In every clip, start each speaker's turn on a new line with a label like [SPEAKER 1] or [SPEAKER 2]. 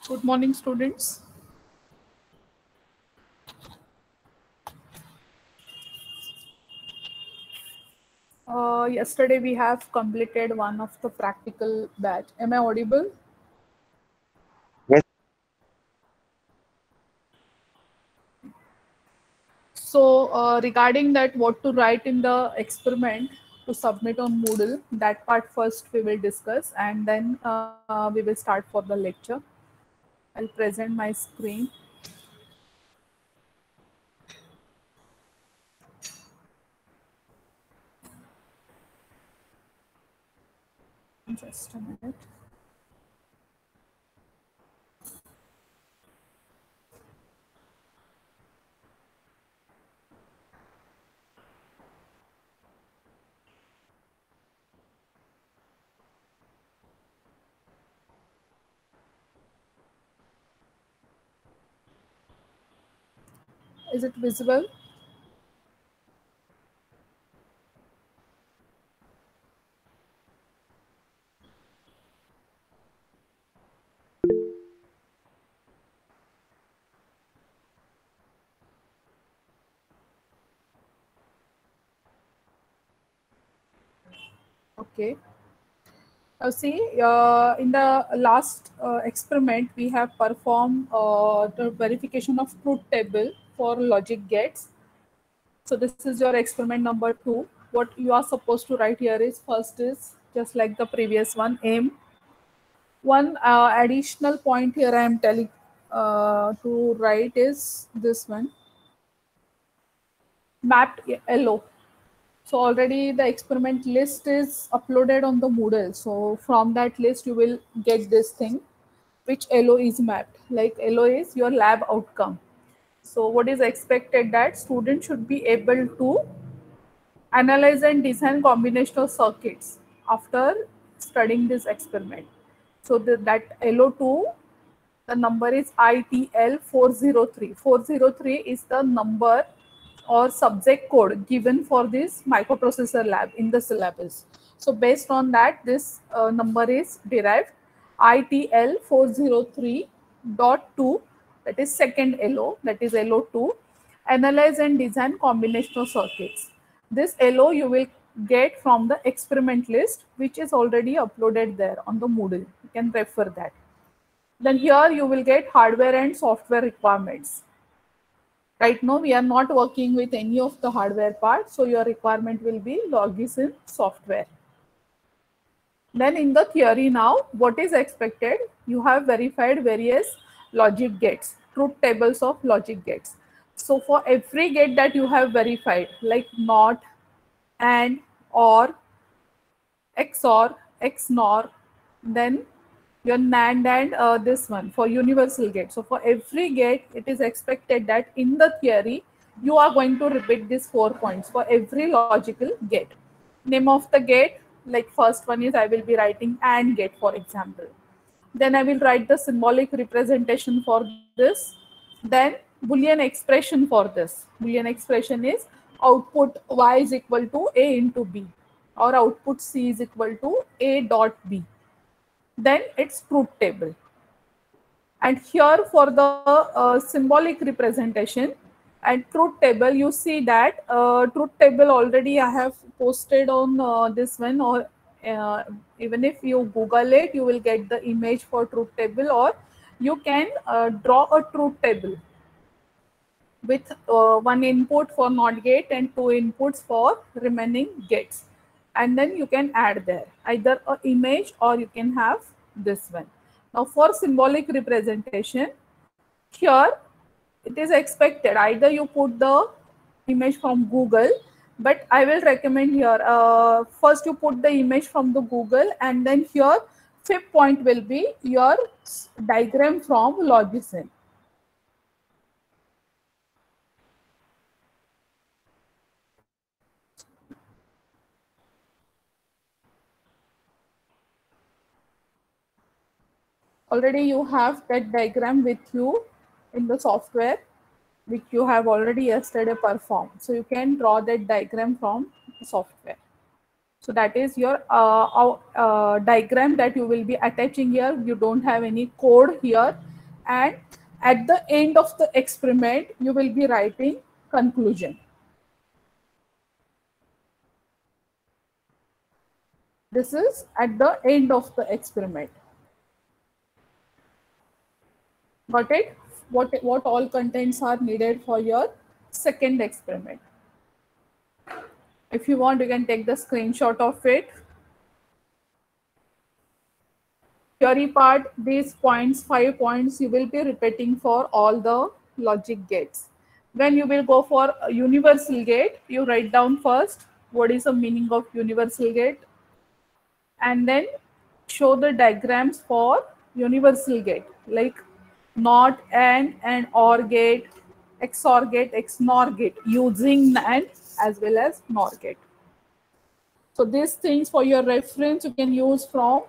[SPEAKER 1] Good morning, students. Yesterday we have completed one of the practical batch. Am I audible?
[SPEAKER 2] Yes,
[SPEAKER 1] So regarding that, what to write in the experiment to submit on Moodle, that part first we will discuss, and then we will start for the lecture. I'll present my screen. Just a minute. Is it visible? Okay. See, in the last experiment, we have performed the verification of truth table for logic gates. So this is your experiment number 2. What you are supposed to write here is first is just like the previous one, aim. One additional point here I am telling to write is this one, mapped yellow. So already the experiment list is uploaded on the Moodle. So from that list, you will get this thing, which LO is mapped. Like LO is your lab outcome. So what is expected that student should be able to analyze and design combinational circuits after studying this experiment. So that LO2, the number is ITL 403. 403 is the number or subject code given for this microprocessor lab in the syllabus. So based on that, this number is derived. ITL 403.2, that is second LO, that is LO2, analyze and design combinational circuits. This LO you will get from the experiment list, which is already uploaded there on the Moodle. You can refer that. Then here you will get hardware and software requirements. Right now we are not working with any of the hardware part, so your requirement will be Logisim software. Then in the theory now, what is expected? You have verified various logic gates, truth tables of logic gates. So for every gate that you have verified, like NOT, AND, OR, XOR, XNOR, then your NAND and this one for universal gate. So for every gate, it is expected that in the theory, you are going to repeat these 4 points for every logical gate. Name of the gate, like first one is I will be writing AND gate, for example. Then I will write the symbolic representation for this. Then Boolean expression for this. Boolean expression is output y is equal to a into b, or output c is equal to a dot b. Then it's truth table. And here for the symbolic representation and truth table, you see that truth table already I have posted on this one, or even if you Google it, you will get the image for truth table, or you can draw a truth table with one input for NOT gate and 2 inputs for remaining gates. And then you can add there either a image or you can have this one. Now for symbolic representation, here it is expected either you put the image from Google, but I will recommend here first you put the image from the Google, and then here fifth point will be your diagram from Logisim. Already you have that diagram with you in the software, which you have already yesterday performed. So you can draw that diagram from the software. So that is your diagram that you will be attaching here. You don't have any code here. and at the end of the experiment, you will be writing conclusion. This is at the end of the experiment. Got it? What all contents are needed for your second experiment. If you want, you can take the screenshot of it. Theory part, these points, 5 points, you will be repeating for all the logic gates. When you will go for a universal gate, you write down first what is the meaning of universal gate, and then show the diagrams for universal gate, like NOT and OR gate, XOR gate, XNOR gate, using NAND as well as NOR gate. So these things for your reference you can use from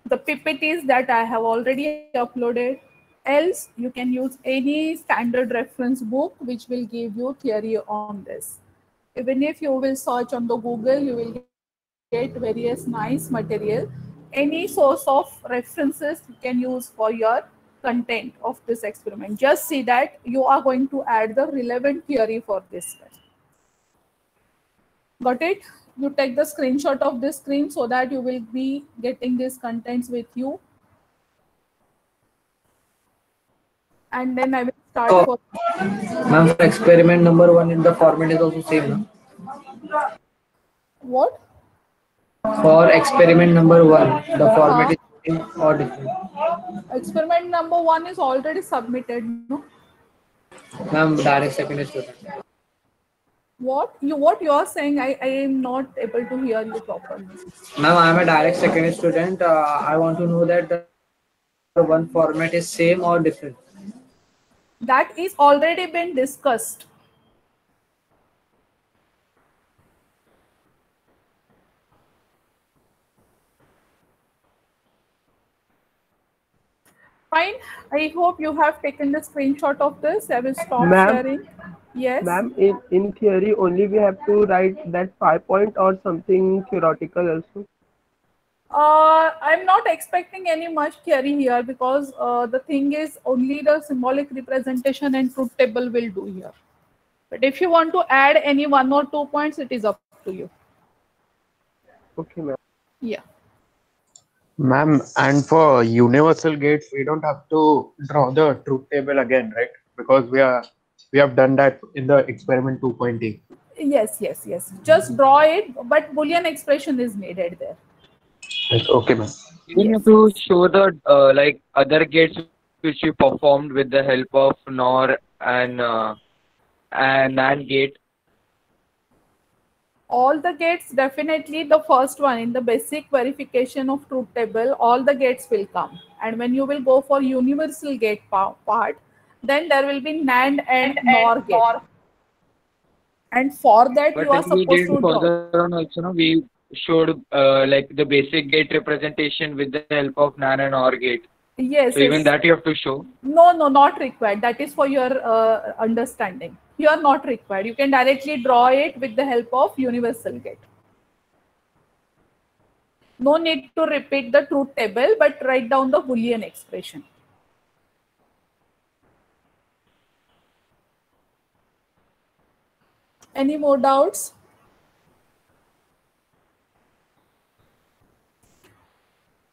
[SPEAKER 1] the PPTs that I have already uploaded. Else, you can use any standard reference book which will give you theory on this. Even if you will search on the Google, you will get various nice material. Any source of references you can use for your content of this experiment. Just see that you are going to add the relevant theory for this one. Got it? You take the screenshot of this screen so that you will be getting these contents with you. And then I will start for...
[SPEAKER 3] Ma'am, for experiment number 1, in the format is also same, no?
[SPEAKER 1] What?
[SPEAKER 3] For experiment number 1, the format is same or different?
[SPEAKER 1] Experiment number 1 is already submitted, no?
[SPEAKER 3] Ma'am, direct second student.
[SPEAKER 1] What you are saying, I am not able to hear you properly.
[SPEAKER 3] Ma'am, I am a direct second student. I want to know that the one format is same or different.
[SPEAKER 1] That is already been discussed. Fine. I hope you have taken the screenshot of this. I will stop sharing. Yes.
[SPEAKER 4] Ma'am, in theory only we have to write that 5 point or something theoretical also.
[SPEAKER 1] I'm not expecting any much theory here because the thing is only the symbolic representation and truth table will do here. But if you want to add any 1 or 2 points, it is up to you.
[SPEAKER 4] Okay, ma'am.
[SPEAKER 1] Yeah.
[SPEAKER 2] Ma'am, and for universal gates, we don't have to draw the truth table again, right? Because we have done that in the experiment 2.8.
[SPEAKER 1] Yes. Just draw it, but Boolean expression is needed there.
[SPEAKER 2] Yes, okay, ma'am.
[SPEAKER 5] You have to show the like other gates which you performed with the help of NOR and NAND gate.
[SPEAKER 1] All the gates, definitely the first one in the basic verification of truth table, all the gates will come. And when you will go for universal gate part, then there will be NAND and NOR gate. And for that,
[SPEAKER 5] But
[SPEAKER 1] you are
[SPEAKER 5] we did
[SPEAKER 1] supposed to draw.
[SPEAKER 5] further on also, no, we showed like the basic gate representation with the help of NAND and OR gate.
[SPEAKER 1] Yes.
[SPEAKER 5] So even that you have to show.
[SPEAKER 1] No, not required. That is for your understanding. You are not required. You can directly draw it with the help of universal gate. No need to repeat the truth table, but write down the Boolean expression. Any more doubts?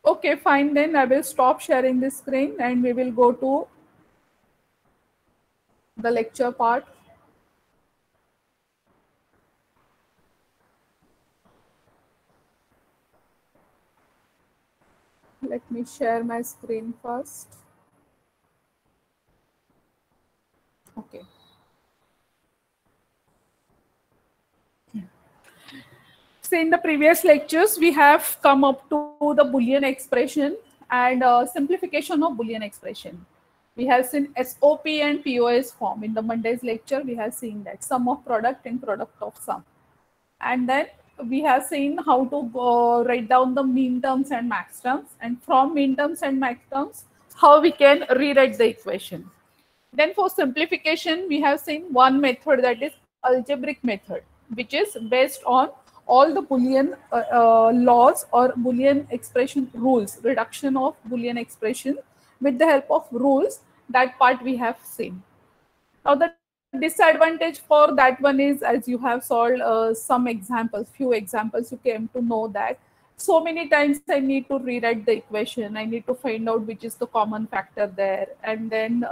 [SPEAKER 1] Okay, fine. Then I will stop sharing this screen and we will go to the lecture part. Let me share my screen first. Okay. So in the previous lectures, we have come up to the Boolean expression and simplification of Boolean expression. We have seen SOP and POS form. In the Monday's lecture, we have seen that sum of product and product of sum. And then we have seen how to write down the mean terms and max terms. And from mean terms and max terms, how we can rewrite the equation. Then for simplification, we have seen one method, that is algebraic method, which is based on all the Boolean laws or Boolean expression rules, reduction of Boolean expression with the help of rules. That part we have seen. Now the disadvantage for that one is, as you have solved some examples, few examples, you came to know that so many times I need to rewrite the equation. I need to find out which is the common factor there, and then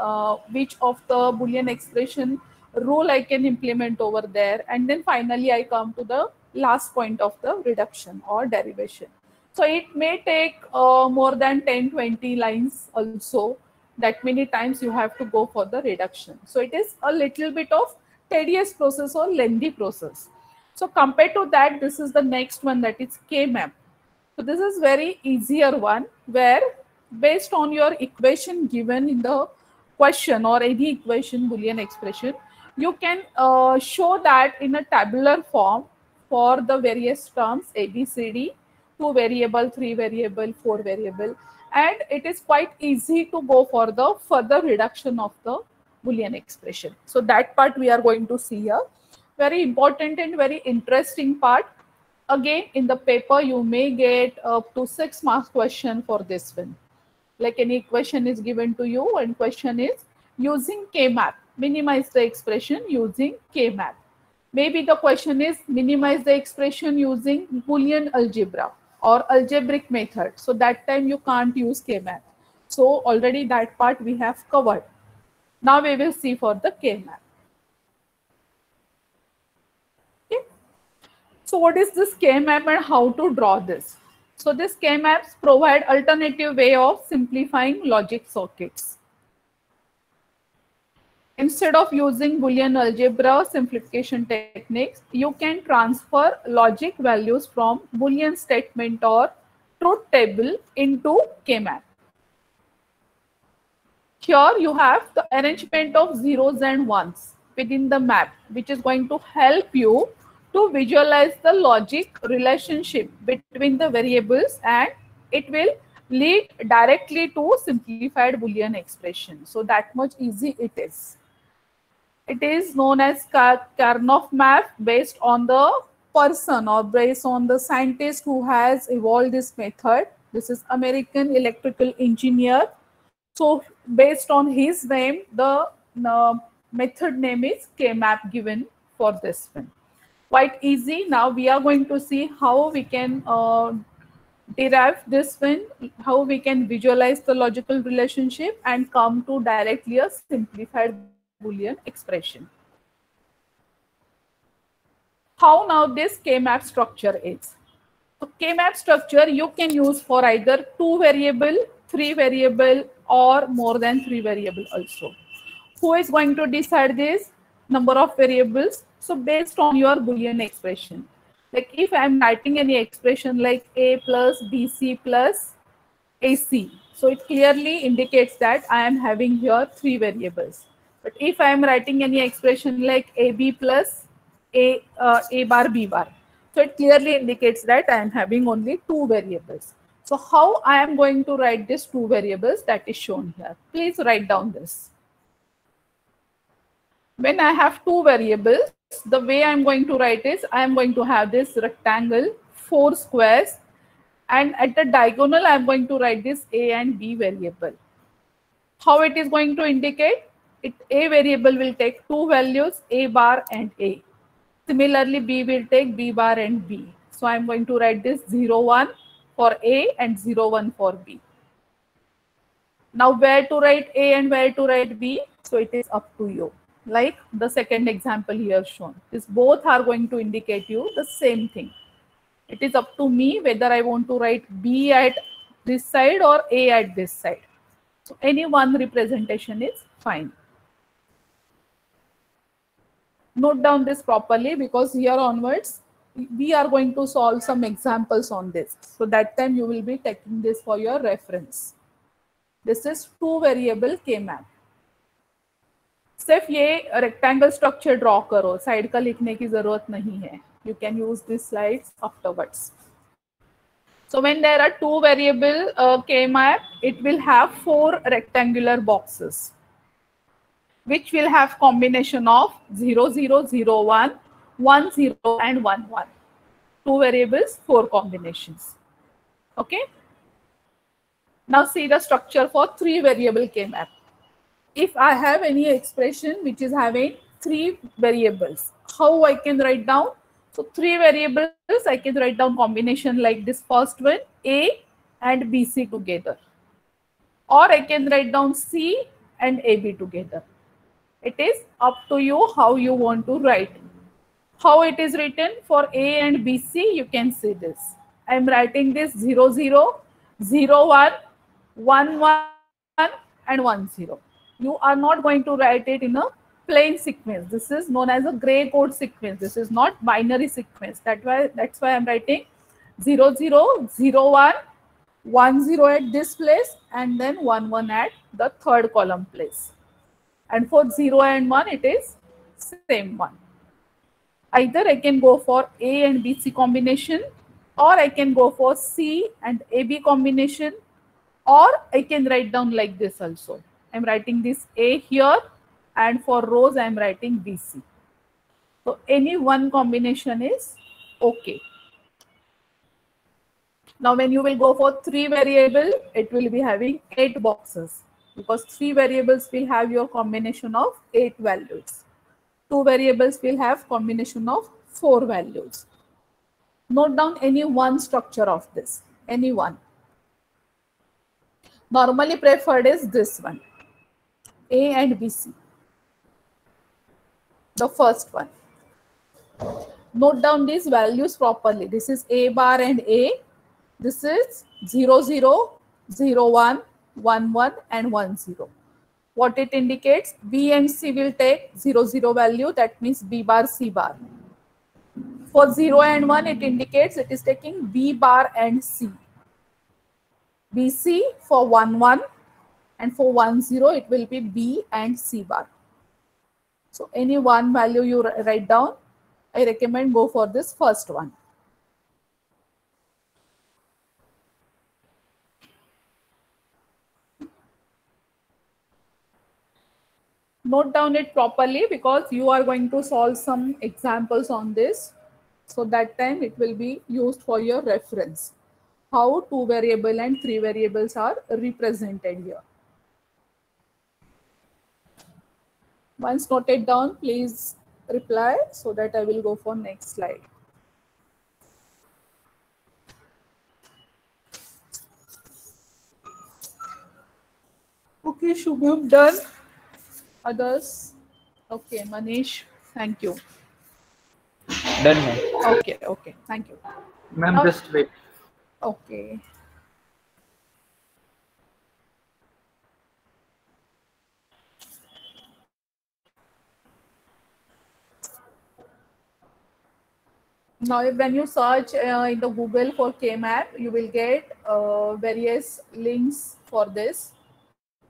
[SPEAKER 1] which of the Boolean expression rule I can implement over there. And then finally I come to the last point of the reduction or derivation. So it may take more than 10-20 lines also. That many times you have to go for the reduction. So it is a little bit of tedious process or lengthy process. So compared to that, this is the next one, that is K-map. So this is very easier one, where based on your equation given in the question or any equation Boolean expression, you can show that in a tabular form for the various terms A, B, C, D, 2 variable, 3 variable, 4 variable, and it is quite easy to go for the further reduction of the Boolean expression. So that part we are going to see here. Very important and very interesting part. Again, in the paper, you may get up to 6 marks question for this one. Like any question is given to you, and question is using K-map, minimize the expression using K-map. Maybe the question is minimize the expression using Boolean algebra or algebraic method. So that time you can't use K-map. So already that part we have covered. Now we will see for the K-map. Okay. So what is this K-map and how to draw this? So this K-maps provide alternative way of simplifying logic circuits. Instead of using Boolean algebra simplification techniques, you can transfer logic values from Boolean statement or truth table into K-map. Here you have the arrangement of zeros and ones within the map, which is going to help you to visualize the logic relationship between the variables, and it will lead directly to simplified Boolean expression. So that much easy it is. It is known as Karnoff map, based on the person or based on the scientist who has evolved this method. This is American electrical engineer. So based on his name, the method name is K-map given for this one. Quite easy. Now we are going to see how we can derive this one, how we can visualize the logical relationship and come to directly a simplified Boolean expression. How now this K-map structure is? So K-map structure you can use for either 2 variable, 3 variable, or more than 3 variable also. Who is going to decide this number of variables? So based on your Boolean expression. Like if I am writing any expression like A plus BC plus AC, so it clearly indicates that I am having here 3 variables. But if I am writing any expression like AB plus A bar B bar, so it clearly indicates that I am having only 2 variables. So how I am going to write these 2 variables, that is shown here. Please write down this. When I have 2 variables, the way I am going to write is, I am going to have this rectangle, 4 squares, and at the diagonal I am going to write this A and B variable. How it is going to indicate? A variable will take 2 values, A bar and A. Similarly, B will take B bar and B. So I am going to write this 0, 1 for A and 0, 1 for B. Now where to write A and where to write B? So it is up to you. Like the second example here shown. This both are going to indicate you the same thing. It is up to me whether I want to write B at this side or A at this side. So any one representation is fine. Note down this properly, because here onwards we are going to solve some examples on this. So that time you will be taking this for your reference. This is 2 variable K-map. सिर्फ ये rectangle structure draw करो, side का लिखने की जरूरत नहीं है. You can use these slides afterwards. So when there are 2 variable K-map, it will have 4 rectangular boxes, which will have combination of 0, 0, 0, 1, 1, 0, and 1, 1. 2 variables, 4 combinations. Okay. Now see the structure for 3 variable K-map. If I have any expression which is having 3 variables, how I can write down? So 3 variables, I can write down combination like this first one, A and BC together. Or I can write down C and AB together. It is up to you how you want to write. How it is written for A and BC, you can see this. I am writing this 0, 0, 0, 1, 1, 1 and 1, 0. You are not going to write it in a plain sequence. This is known as a gray code sequence. This is not binary sequence. That's why I'm writing 0, 0, 0, 1, 1, 0 at this place and then 1, 1 at the third column place. And for 0 and 1, it is same one. Either I can go for A and BC combination, or I can go for C and AB combination, or I can write down like this also. I'm writing this A here, and for rows I'm writing BC. So any one combination is okay. Now when you will go for 3 variable, it will be having 8 boxes because 3 variables will have your combination of 8 values. 2 variables will have combination of 4 values. Note down any one structure of this, any one. Normally preferred is this one, A and BC. The first one. Note down these values properly. This is A bar and A. This is 0, 0, 0, 1, 1, 1 and 1, 0. What it indicates? B and C will take 0, 0 value. That means B bar, C bar. For 0 and 1, it indicates it is taking B bar and C. BC for 1, 1 and for 1, 0, it will be B and C bar. So any one value you write down, I recommend go for this first one. Note down it properly because you are going to solve some examples on this. So that time it will be used for your reference. How 2 variable and 3 variables are represented here. Once noted down, please reply so that I will go for next slide. Okay, Shubham, done. Others? Okay, Manish, thank you.
[SPEAKER 5] Done, ma'am.
[SPEAKER 1] Okay, okay, thank you.
[SPEAKER 3] Ma'am, just wait.
[SPEAKER 1] Okay. Now, when you search in the Google for K-map, you will get various links for this.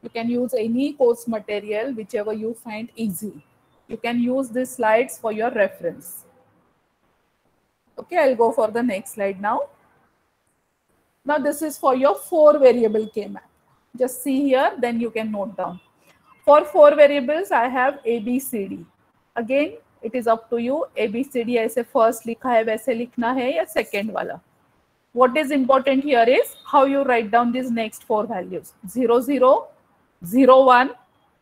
[SPEAKER 1] You can use any course material, whichever you find easy. You can use these slides for your reference. Okay, I'll go for the next slide now. Now, this is for your 4 variable K-map. Just see here, then you can note down. For 4 variables, I have A, B, C, D. Again, it is up to you. A, B, C, D ऐसे first लिखा है वैसे लिखना है या second वाला. What is important here is how you write down these next 4 values. 0, 0, 0, 1,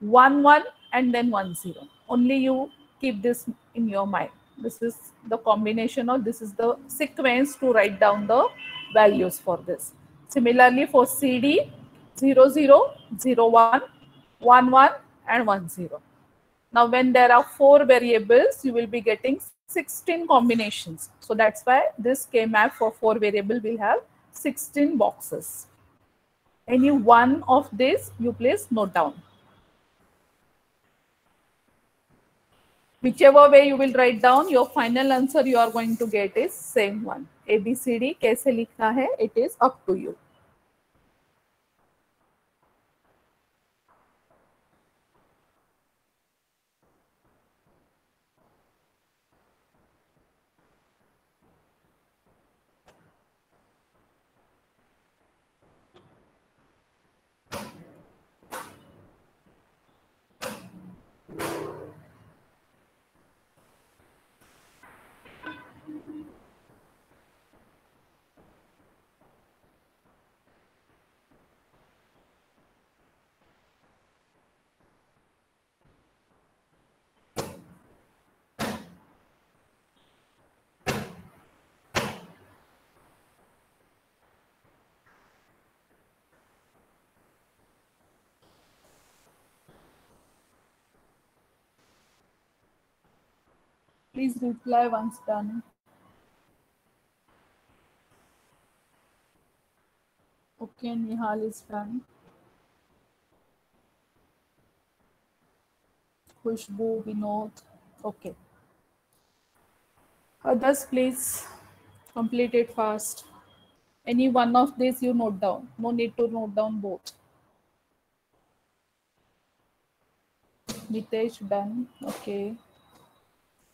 [SPEAKER 1] 1, 1 and then 1, 0. Only you keep this in your mind. This is the combination or this is the sequence to write down the values for this. Similarly for CD, 0, 0, 0, 1, 1, 1 and 1, 0. Now when there are 4 variables, you will be getting 16 combinations. So that's why this K-map for 4 variable will have 16 boxes. Any one of this you please note down. Whichever way you will write down, your final answer you are going to get is same one. A, B, C, D कैसे लिखना है, it is up to you. Please reply once done. Okay, Nihal is done. Khushbu, Vinod. Okay. Others, please complete it fast. Any one of these you note down. No need to note down both. Nitesh, done. Okay.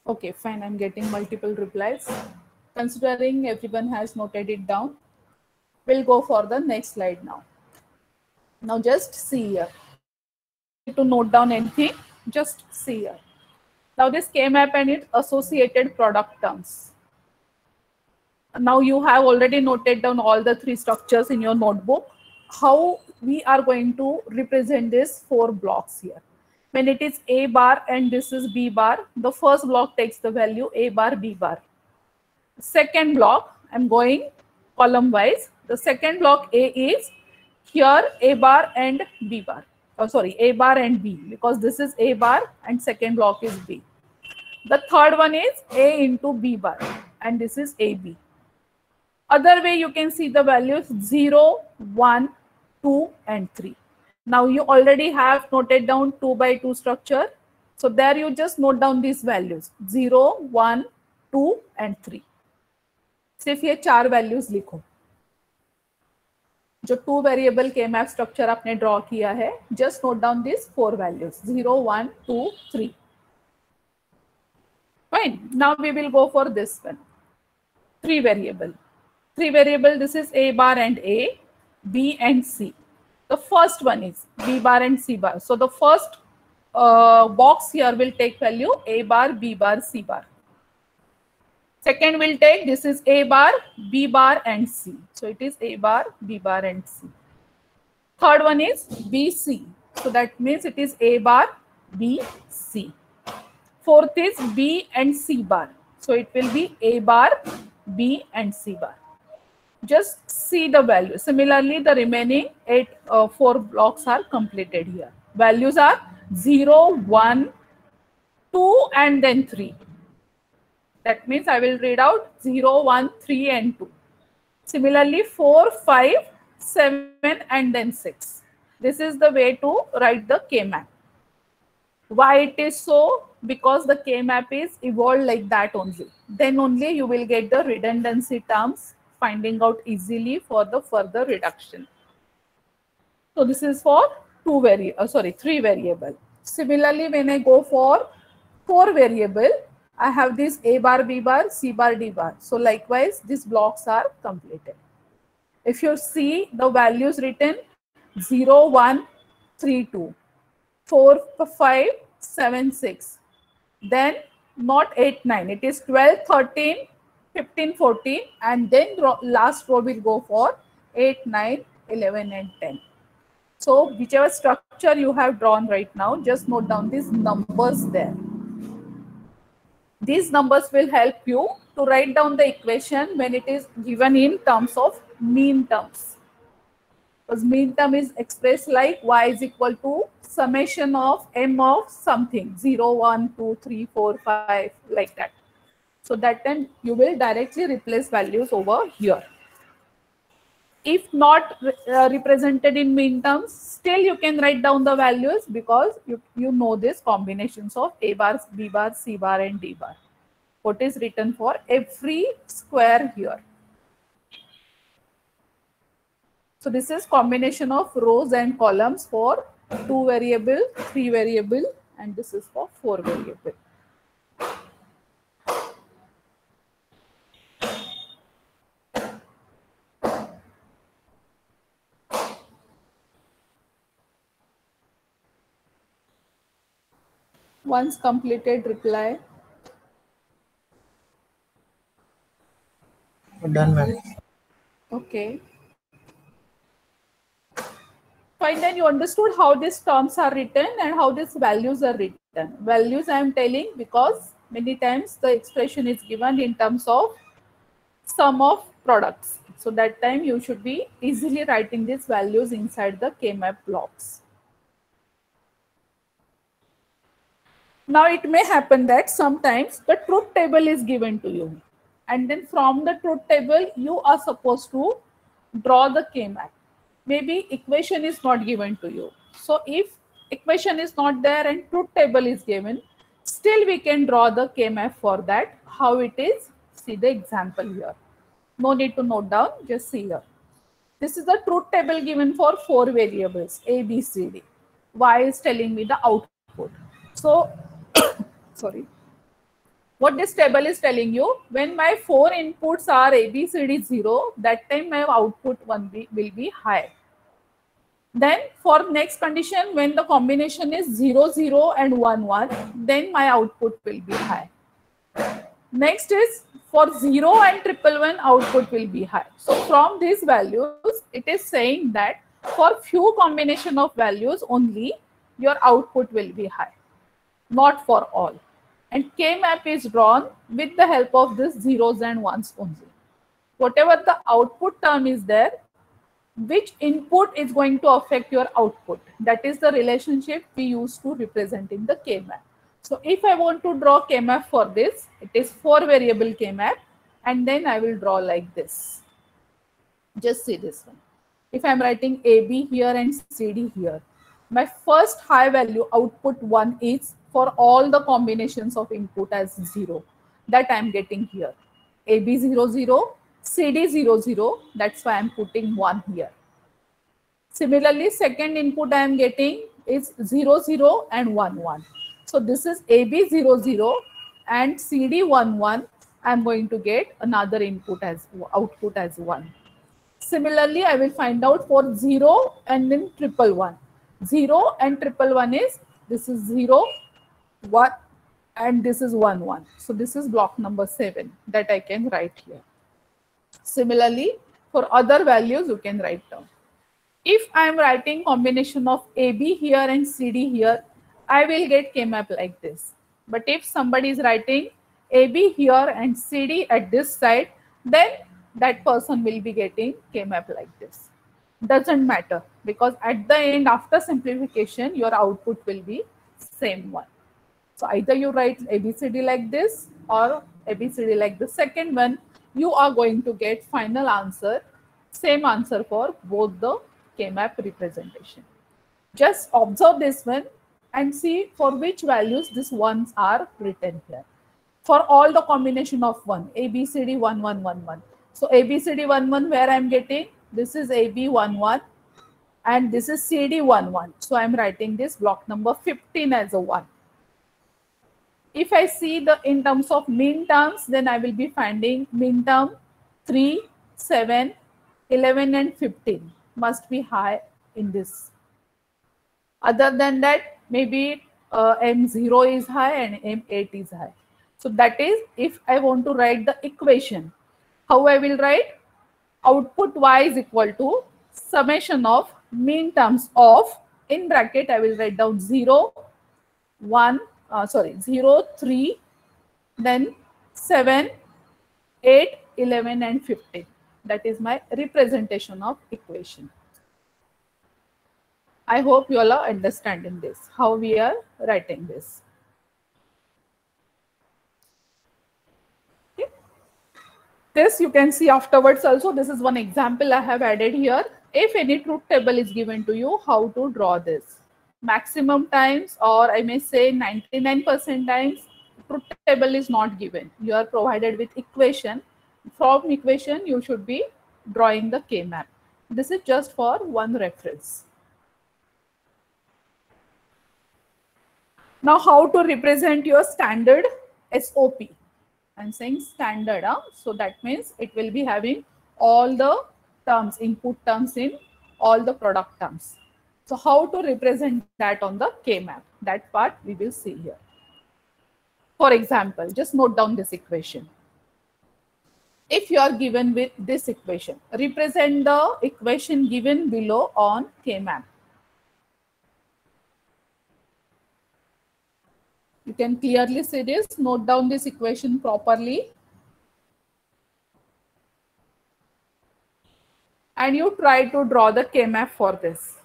[SPEAKER 1] Okay, fine. I'm getting multiple replies. Considering everyone has noted it down, we'll go for the next slide now. Now just see here. No need to note down anything. Just see here. Now this K-map and its associated product terms. Now you have already noted down all the three structures in your notebook. How we are going to represent these four blocks here. When it is A bar and this is B bar, the first block takes the value A bar, B bar. Second block, I'm going column wise. The second block A is here A bar and B bar. Oh, sorry, A bar and B, because this is A bar and second block is B. The third one is A into B bar and this is AB. Other way you can see the values 0, 1, 2 and 3. Now you already have noted down 2 by 2 structure. So there you just note down these values 0, 1, 2 and 3. सिर्फ ये 4 values लिखो. जो 2 variable K-map structure आपने draw किया है, just note down these 4 values 0, 1, 2, 3. Fine. Now we will go for this one. 3 variable. 3 variable, this is A bar and A, B and C. The first one is B bar and C bar. So the first box here will take value A bar, B bar, C bar. Second will take, this is A bar, B bar and C. So it is A bar, B bar and C. Third one is BC. So that means it is A bar, B, C. Fourth is B and C bar. So it will be A bar, B and C bar. Just see the value. Similarly, the remaining 4 blocks are completed here. Values are 0, 1, 2 and then 3. That means I will read out 0, 1, 3 and 2. Similarly, 4, 5, 7 and then 6. This is the way to write the K-map. Why it is so? Because the K-map is evolved like that only. Then only you will get the redundancy terms finding out easily for the further reduction. So this is for 3 variable. Similarly, when I go for 4 variable, I have this A bar, B bar, C bar, D bar. So likewise, these blocks are completed. If you see the values written 0, 1, 3, 2, 4, 5, 7, 6. Then not 8, 9. It is 12, 13, 15, 14 and then last row will go for 8, 9, 11 and 10. So whichever structure you have drawn right now, just note down these numbers there. These numbers will help you to write down the equation when it is given in terms of mean terms. Because mean term is expressed like y is equal to summation of m of something 0, 1, 2, 3, 4, 5 like that. So that time you will directly replace values over here. If not represented in mean terms, still you can write down the values because you know this combinations of A bar, B bar, C bar and D bar. What is written for every square here. So this is combination of rows and columns for 2 variable, 3 variable and this is for 4 variable. Once completed, reply.
[SPEAKER 3] Done, ma'am.
[SPEAKER 1] Okay. Fine, then you understood how these terms are written and how these values are written. Values I am telling because many times the expression is given in terms of sum of products. So that time you should be easily writing these values inside the K-map blocks. Now it may happen that sometimes the truth table is given to you, and then from the truth table you are supposed to draw the K-map. Maybe equation is not given to you. So if equation is not there and truth table is given, still we can draw the K-map for that. How it is? See the example here. No need to note down, just see here. This is the truth table given for 4 variables, A, B, C, D. Y is telling me the output. So, sorry. What this table is telling you, when my 4 inputs are A, B, C, D 0, that time my output will be high. Then for next condition, when the combination is 0, 0 and 1, 1, then my output will be high. Next is for 0 and 111, output will be high. So from these values, it is saying that for few combination of values only, your output will be high, not for all. And K-map is drawn with the help of this zeros and ones only. Whatever the output term is there, which input is going to affect your output? That is the relationship we use to representing the K-map. So if I want to draw K-map for this, it is 4 variable K-map, and then I will draw like this. Just see this one. If I'm writing AB here and CD here, my first high value output 1 is for all the combinations of input as 0. That I'm getting here. AB 0, 0, CD 0, 0. That's why I'm putting 1 here. Similarly, second input I am getting is 0, 0 and 1, 1. So this is AB 0, 0 and CD 1, 1. I'm going to get another input as output as 1. Similarly, I will find out for 0 and then 111. 0 and 111 is, this is 0, 1 and this is 1, 1. So this is block number 7 that I can write here. Similarly, for other values, you can write down. If I am writing combination of AB here and CD here, I will get K-map like this. But if somebody is writing AB here and CD at this side, then that person will be getting K-map like this. Doesn't matter, because at the end, after simplification, your output will be same one. So either you write ABCD like this or ABCD like the second one, you are going to get final answer, same answer for both the K-map representation. Just observe this one and see for which values these ones are written here. For all the combination of 1, ABCD 1, 1, 1, 1. So ABCD 1, 1, where I am getting, this is AB 1, 1 and this is CD 1, 1. So I am writing this block number 15 as a 1. If I see the in terms of min terms, then I will be finding min term 3, 7, 11 and 15 must be high in this. Other than that, maybe M0 is high and M8 is high. So that is if I want to write the equation. How I will write? Output Y is equal to summation of min terms of, in bracket I will write down 0, 0, 3, then 7, 8, 11 and 15. That is my representation of equation. I hope you all are understanding this, how we are writing this. Okay. This you can see afterwards also. This is one example I have added here. If any truth table is given to you, how to draw this. Maximum times, or I may say 99% times, truth table is not given. You are provided with equation. From equation, you should be drawing the K-map. This is just for one reference. Now, how to represent your standard SOP? I'm saying standard, so that means it will be having all the terms, input terms in all the product terms. So how to represent that on the K-map? That part we will see here. For example, just note down this equation. If you are given with this equation, represent the equation given below on K-map. You can clearly see this, note down this equation properly. And you try to draw the K-map for this.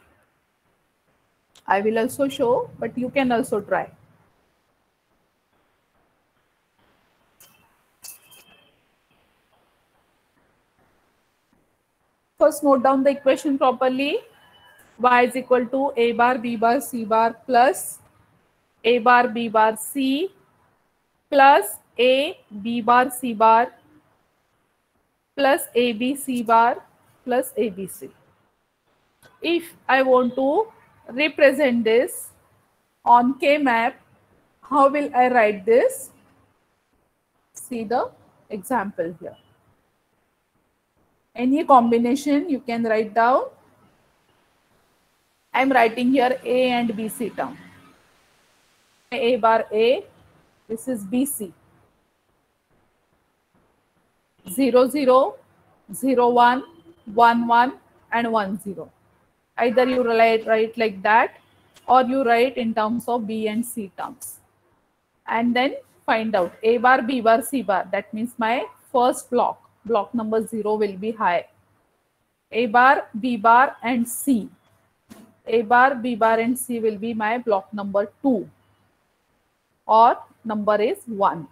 [SPEAKER 1] I will also show, but you can also try. First, note down the equation properly. Y is equal to A bar B bar C bar plus A bar B bar C plus A B bar C bar plus AB C bar plus ABC. If I want to represent this on K map, how will I write this? See the example here. Any combination you can write down. I am writing here A and BC term. A bar A, this is BC. 0, 0, 0, 1, 1, 1 and 1, 0. Either you write like that or you write in terms of B and C terms. And then find out A bar, B bar, C bar. That means my first block number 0 will be high. A bar, B bar and C. A bar, B bar and C will be my block number 2 or number is 1.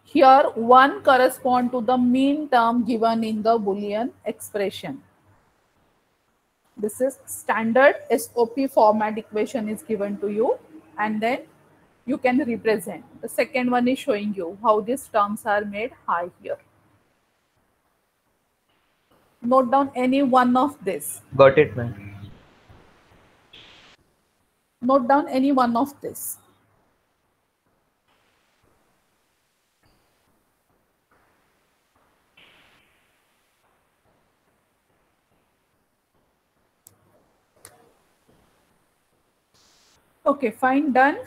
[SPEAKER 1] Here 1 corresponds to the mean term given in the Boolean expression. This is standard SOP format equation is given to you and then you can represent. The second one is showing you how these terms are made high here. Note down any one of this.
[SPEAKER 5] Got it, ma'am.
[SPEAKER 1] Note down any one of this. Okay, fine, done.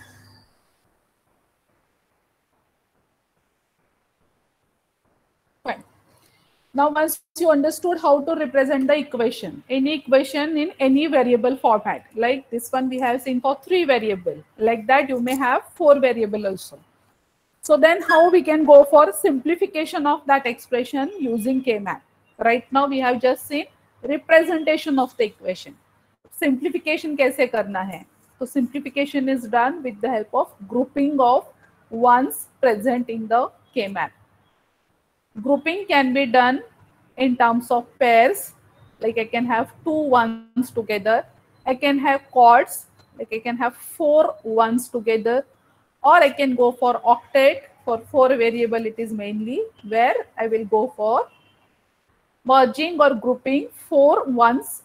[SPEAKER 1] Fine. Now, once you understood how to represent the equation, any equation in any variable format, like this one we have seen for 3 variable, like that you may have 4 variable also. So then how we can go for simplification of that expression using K-map? Right now we have just seen representation of the equation. Simplification कैसे करना है? So simplification is done with the help of grouping of ones present in the K-map. Grouping can be done in terms of pairs, like I can have 2 ones together. I can have chords, like I can have 4 ones together, or I can go for octet. For 4 variable, it is mainly where I will go for merging or grouping 4 ones,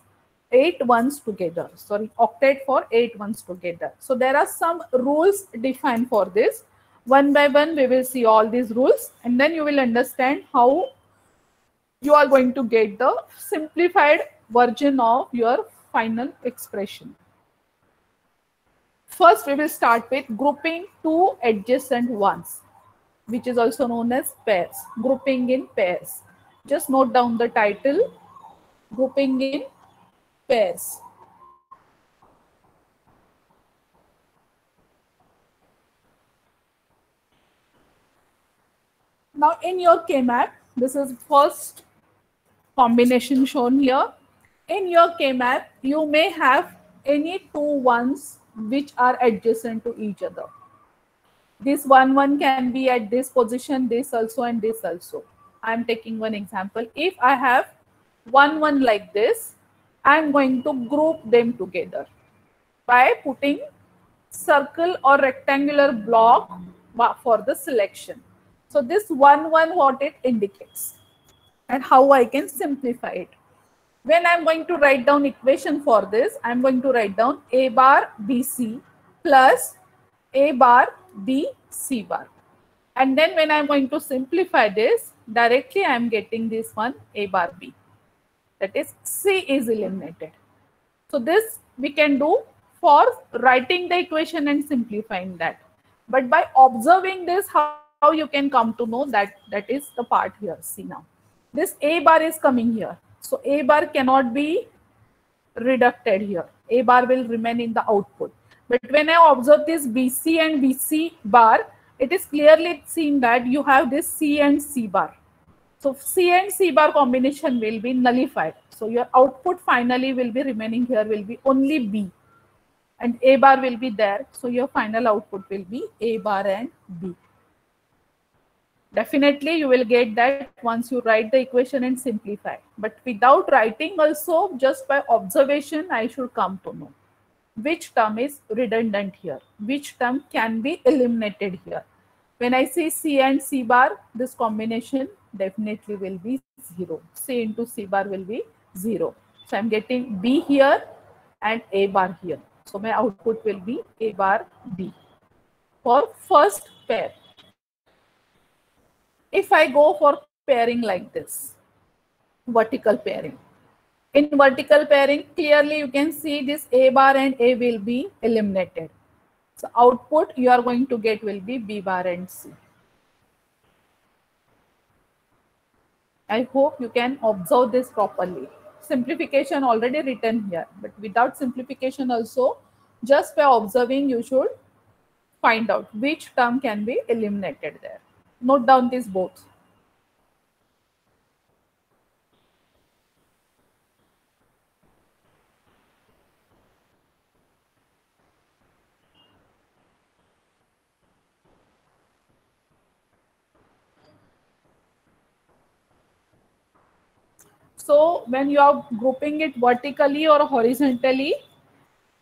[SPEAKER 1] 8 ones together. Sorry, octet for 8 ones together. So there are some rules defined for this. One by one, we will see all these rules and then you will understand how you are going to get the simplified version of your final expression. First, we will start with grouping 2 adjacent ones, which is also known as pairs, grouping in pairs. Just note down the title, grouping in pairs. Now in your K-map, this is first combination shown here. In your K-map, you may have any 2 ones which are adjacent to each other. This 1, 1 can be at this position, this also and this also. I am taking one example. If I have 1, 1 like this, I am going to group them together by putting circle or rectangular block for the selection. So this 1, 1, what it indicates and how I can simplify it. When I'm going to write down equation for this, I'm going to write down A bar BC plus A bar B C bar. And then when I'm going to simplify this, directly I'm getting this one A bar B. That is C is eliminated. So this we can do for writing the equation and simplifying that. But by observing this, how you can come to know that is the part here. See now, this A bar is coming here. So A bar cannot be reducted here. A bar will remain in the output. But when I observe this BC and BC bar, it is clearly seen that you have this C and C bar. So C and C bar combination will be nullified. So your output finally will be remaining here will be only B. And A bar will be there. So your final output will be A bar and B. Definitely you will get that once you write the equation and simplify. But without writing also, just by observation, I should come to know which term is redundant here, which term can be eliminated here. When I say C and C bar, this combination definitely will be 0. C into C bar will be 0. So I'm getting B here and A bar here. So my output will be A bar B for first pair. If I go for pairing like this, vertical pairing. In vertical pairing, clearly you can see this A bar and A will be eliminated. So output you are going to get will be B bar and C. I hope you can observe this properly. Simplification already written here, but without simplification also, just by observing you should find out which term can be eliminated there. Note down these both. So when you are grouping it vertically or horizontally,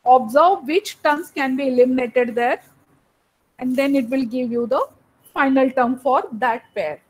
[SPEAKER 1] observe which terms can be eliminated there, and then it will give you the final term for that pair.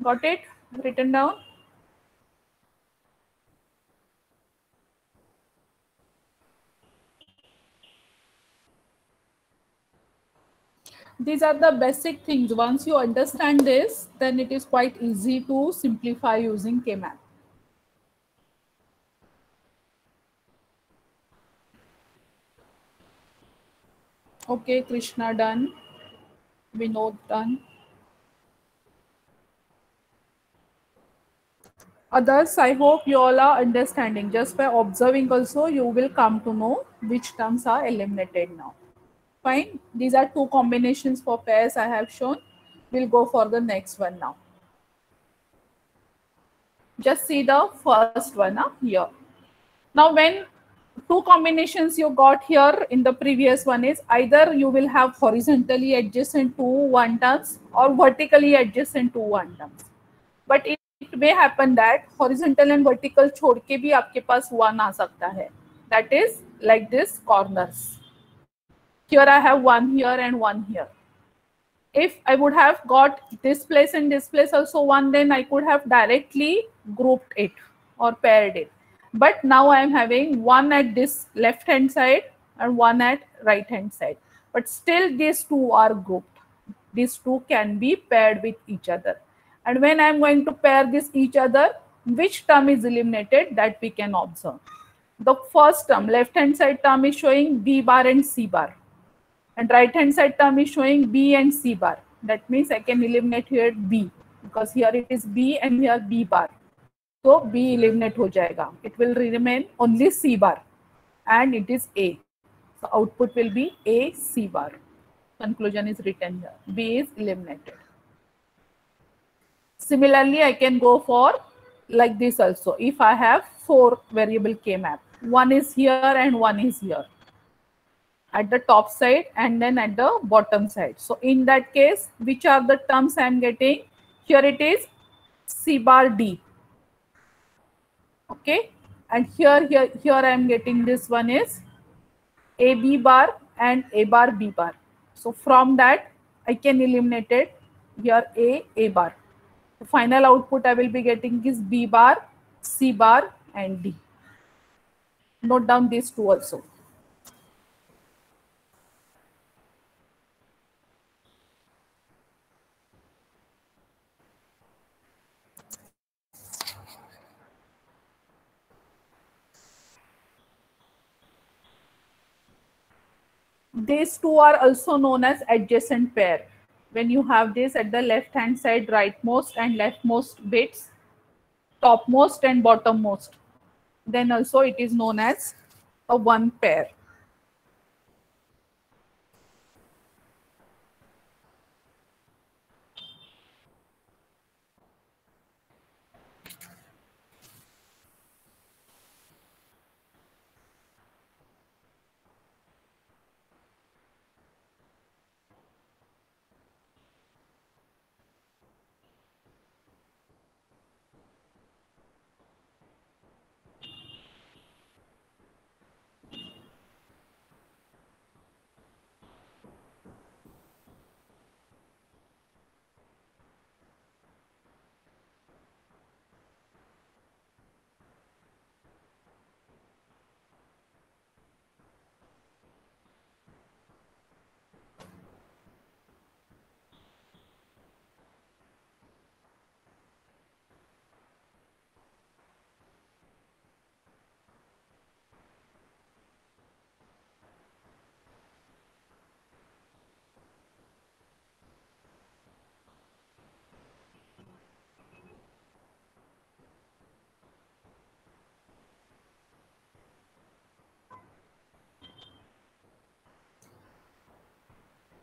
[SPEAKER 1] Got it written down? These are the basic things. Once you understand this, then it is quite easy to simplify using K-map. Okay, Krishna done. Vinod done. Others, I hope you all are understanding. Just by observing also, you will come to know which terms are eliminated now. Fine. These are two combinations for pairs I have shown. We'll go for the next one now. Just see the first one here. Now, when two combinations you got here in the previous one is either you will have horizontally adjacent to one terms or vertically adjacent to one terms. But it may happen that horizontal and vertical छोड़ के भी आपके पास one आ सकता है. That is like this corners. Here I have one here and one here. If I would have got this place and this place also one, then I could have directly grouped it or paired it. But now I am having one at this left hand side and one at right hand side. But still these two are grouped. These two can be paired with each other. And when I am going to pair this each other, which term is eliminated, that we can observe. The first term, left hand side term is showing B bar and C bar. And right hand side term is showing B and C bar. That means I can eliminate here B because here it is B and here B bar. So B eliminate ho jayega. It will remain only C bar and it is A. So output will be A C bar. Conclusion is written here. B is eliminated. Similarly, I can go for like this also. If I have 4 variable K map, one is here and one is here at the top side and then at the bottom side. So in that case, which are the terms I am getting? Here it is C bar D. Okay. And here I am getting this one is A B bar and A bar B bar. So from that, I can eliminate it here A bar. The final output I will be getting is B bar, C bar and D. Note down these two also. These two are also known as adjacent pair. when you have this at the left hand side, rightmost and leftmost bits, topmost and bottommost, then also it is known as a one pair.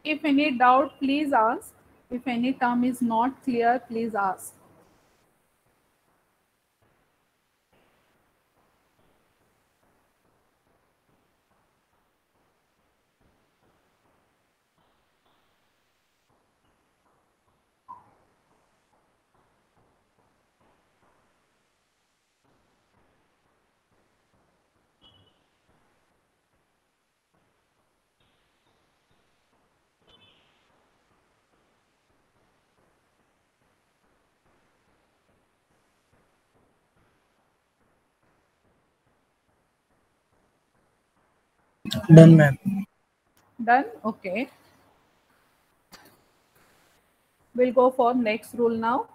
[SPEAKER 1] If any doubt, please ask. If any term is not clear, please ask.
[SPEAKER 3] Done, ma'am.
[SPEAKER 1] Done? Okay. We'll go for next rule now.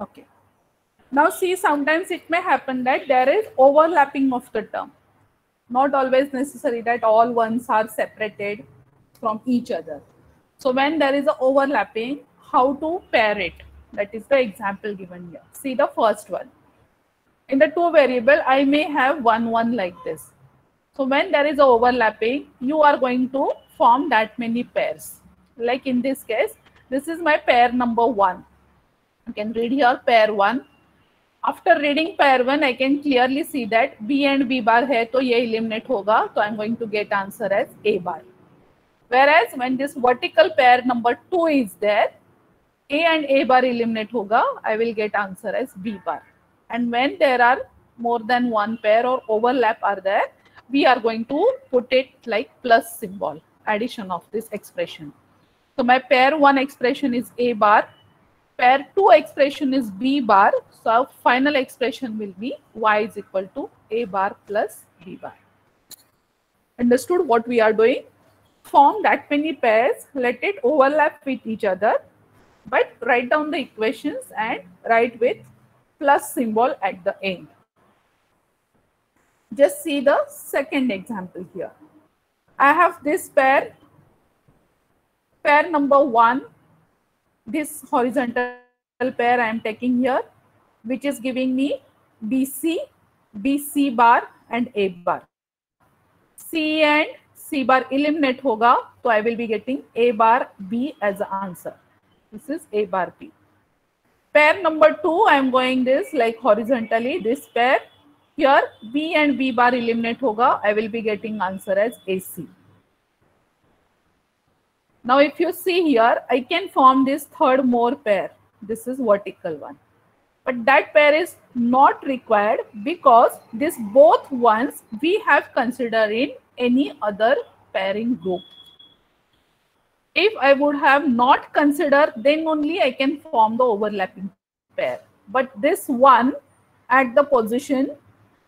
[SPEAKER 1] Okay. Now see, sometimes it may happen that there is overlapping of the term. Not always necessary that all ones are separated from each other. So when there is a overlapping, how to pair it? That is the example given here. See the first one. In the two variable, I may have one like this. So when there is a overlapping, you are going to form that many pairs. Like in this case, this is my pair number 1. You can read here pair 1. After reading pair 1, I can clearly see that B and B bar hai, to ye eliminate hoga. So I'm going to get answer as A bar. Whereas when this vertical pair number 2 is there, A and A bar eliminate hoga, I will get answer as B bar. And when there are more than one pair or overlap are there, we are going to put it like plus symbol, addition of this expression. So my pair 1 expression is A bar, pair 2 expression is B bar. So our final expression will be Y is equal to A bar plus B bar. Understood what we are doing? Form that many pairs, let it overlap with each other, but write down the equations and write with plus symbol at the end. Just see the second example here. I have this pair number 1, this horizontal pair I am taking here, which is giving me BC, BC bar and A bar. C and C bar eliminate hoga, so I will be getting A bar B as the answer. This is A bar B. Pair number 2, I am going this like horizontally, this pair. Here B and B bar eliminate hoga, I will be getting answer as AC. Now if you see here, I can form this third more pair. This is vertical one. But that pair is not required because this both ones we have considered in any other pairing group. If I would have not considered, then only I can form the overlapping pair. But this one at the position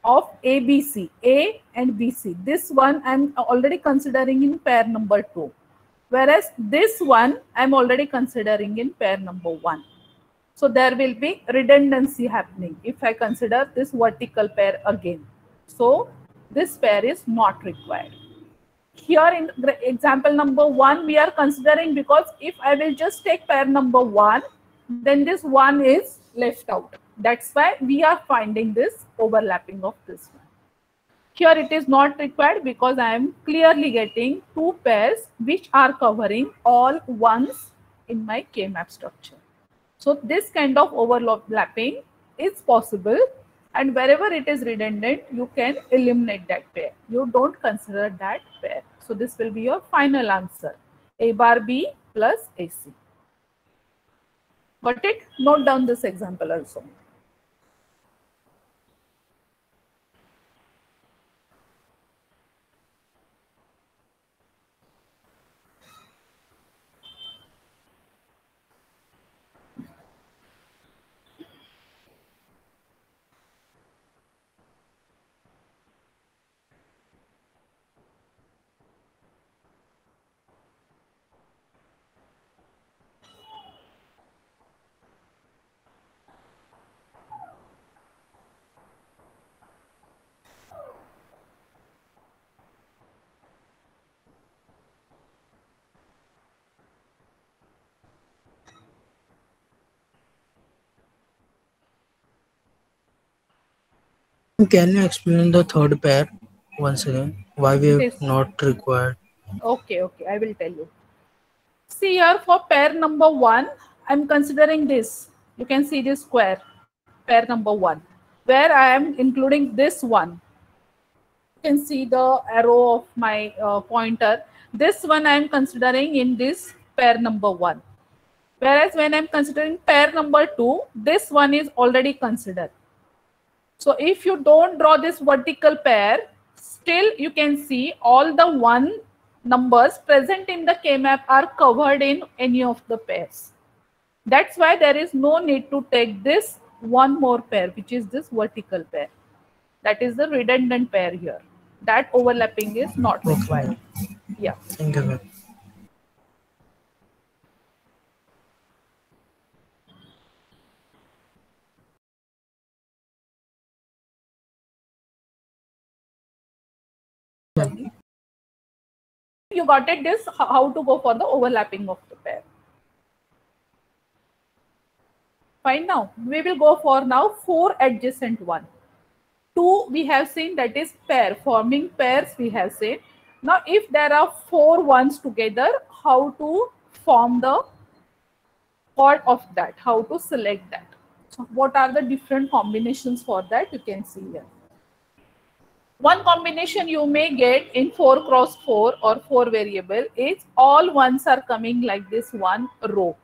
[SPEAKER 1] of ABC, A and BC, this one I'm already considering in pair number 2. Whereas this one I'm already considering in pair number 1. So there will be redundancy happening if I consider this vertical pair again. So this pair is not required. Here in example number 1, we are considering, because if I will just take pair number 1, then this 1 is left out. That's why we are finding this overlapping of this one. Here it is not required because I am clearly getting 2 pairs which are covering all ones in my K-map structure. So this kind of overlapping is possible, and wherever it is redundant, you can eliminate that pair. You don't consider that pair. So this will be your final answer, A bar B plus AC. Got it? Note down this example also.
[SPEAKER 6] Can you explain the third pair once again? Why we have
[SPEAKER 1] This.
[SPEAKER 6] not required?
[SPEAKER 1] Okay, I will tell you. See here, for pair number 1, I'm considering this. You can see this square, pair number 1, where I am including this one. You can see the arrow of my pointer. This one I am considering in this pair number 1. Whereas when I'm considering pair number 2, this one is already considered. So if you don't draw this vertical pair, still you can see all the 1 numbers present in the K-map are covered in any of the pairs. That's why there is no need to take this one more pair, which is this vertical pair. That is the redundant pair here. That overlapping is not required. Yeah.
[SPEAKER 6] Thank you, ma'am.
[SPEAKER 1] You got it, this how to go for the overlapping of the pair. Fine. Now we will go for now 4 adjacent one. 2 we have seen, that is pair, forming pairs we have seen. Now if there are 4 ones together, how to form the chord of that, how to select that. So what are the different combinations for that, you can see here. One combination you may get in 4 cross 4 or 4 variable is all ones are coming like this one row.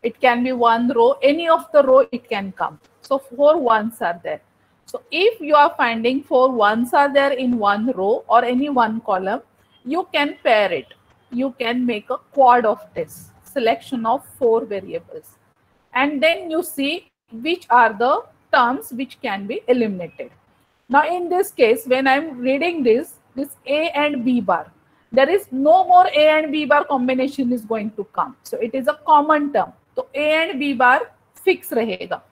[SPEAKER 1] It can be one row, any of the row it can come. So 4 ones are there. So if you are finding 4 ones are there in one row or any one column, you can pair it. You can make a quad of this selection of 4 variables. And then you see which are the terms which can be eliminated. Now in this case, when I'm reading this A and B bar, there is no more A and B bar combination is going to come. So it is a common term. So A and B bar fix rahega.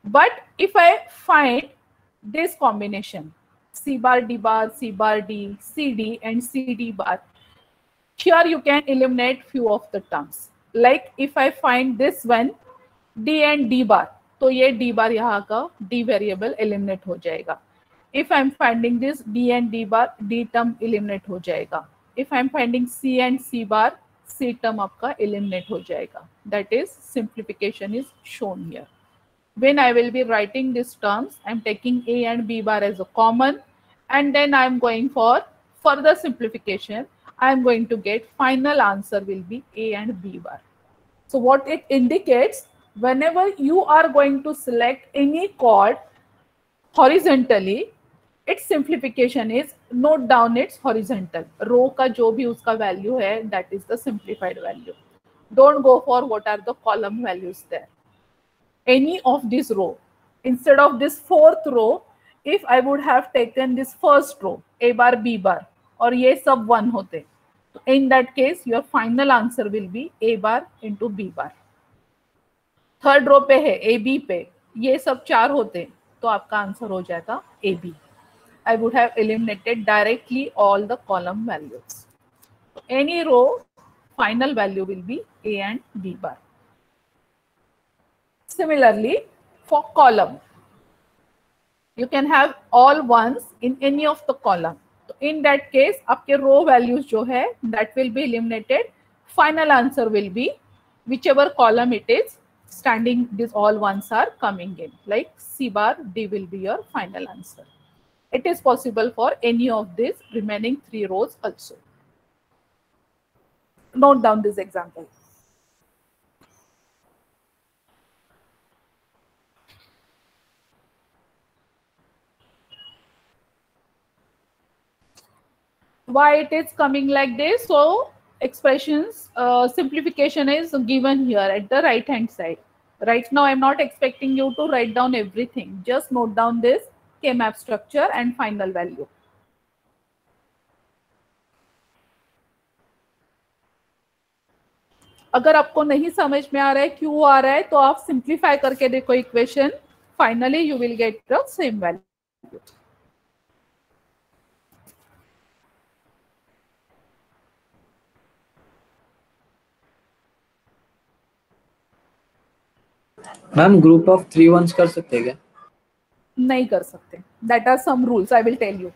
[SPEAKER 1] But if I find this combination, C bar, D bar, C bar, D, CD and CD bar, here you can eliminate few of the terms. Like if I find this one, D and D bar, तो ये D bar यहाँ का D variable eliminate हो जाएगा. If I'm finding this D and D bar, D term eliminate हो जाएगा. If I'm finding C and C bar, C term आपका eliminate हो जाएगा. That is simplification is shown here. When I will be writing these terms, I'm taking A and B bar as a common, and then I'm going for further simplification. I'm going to get final answer will be A and B bar. So what it indicates, whenever you are going to select any chord horizontally, its simplification is note down its horizontal. Row का जो भी उसका value है, that is the simplified value. Don't go for what are the column values there. Any of this row. Instead of this 4th row, if I would have taken this first row, A bar, B bar, और ये सब 1 होते, so in that case, your final answer will be A bar into B bar. 3rd row पे है A B पे, ये सब 4 होते, तो आपका आंसर हो जाएगा A B. I would have eliminated directly all the column values. Any row, final value will be A and B bar. Similarly, for column, you can have all ones in any of the column. So in that case, आपके row values जो है, that will be eliminated. Final answer will be whichever column it is standing. These all ones are coming in. Like C bar D will be your final answer. It is possible for any of these remaining 3 rows also. Note down this example. Why it is coming like this? So expressions simplification is given here at the right hand side. Right now I'm not expecting you to write down everything. Just note down this K-map structure and final value. अगर आपको नहीं समझ में आ रहा है क्यों आ रहा है तो आप सिंप्लीफाई करके देखो equation. Finally you will get the same value.
[SPEAKER 3] Ma'am group of 3 ones कर सकते हैं क्या?
[SPEAKER 1] नहीं कर सकते. That are some rules. I will tell you.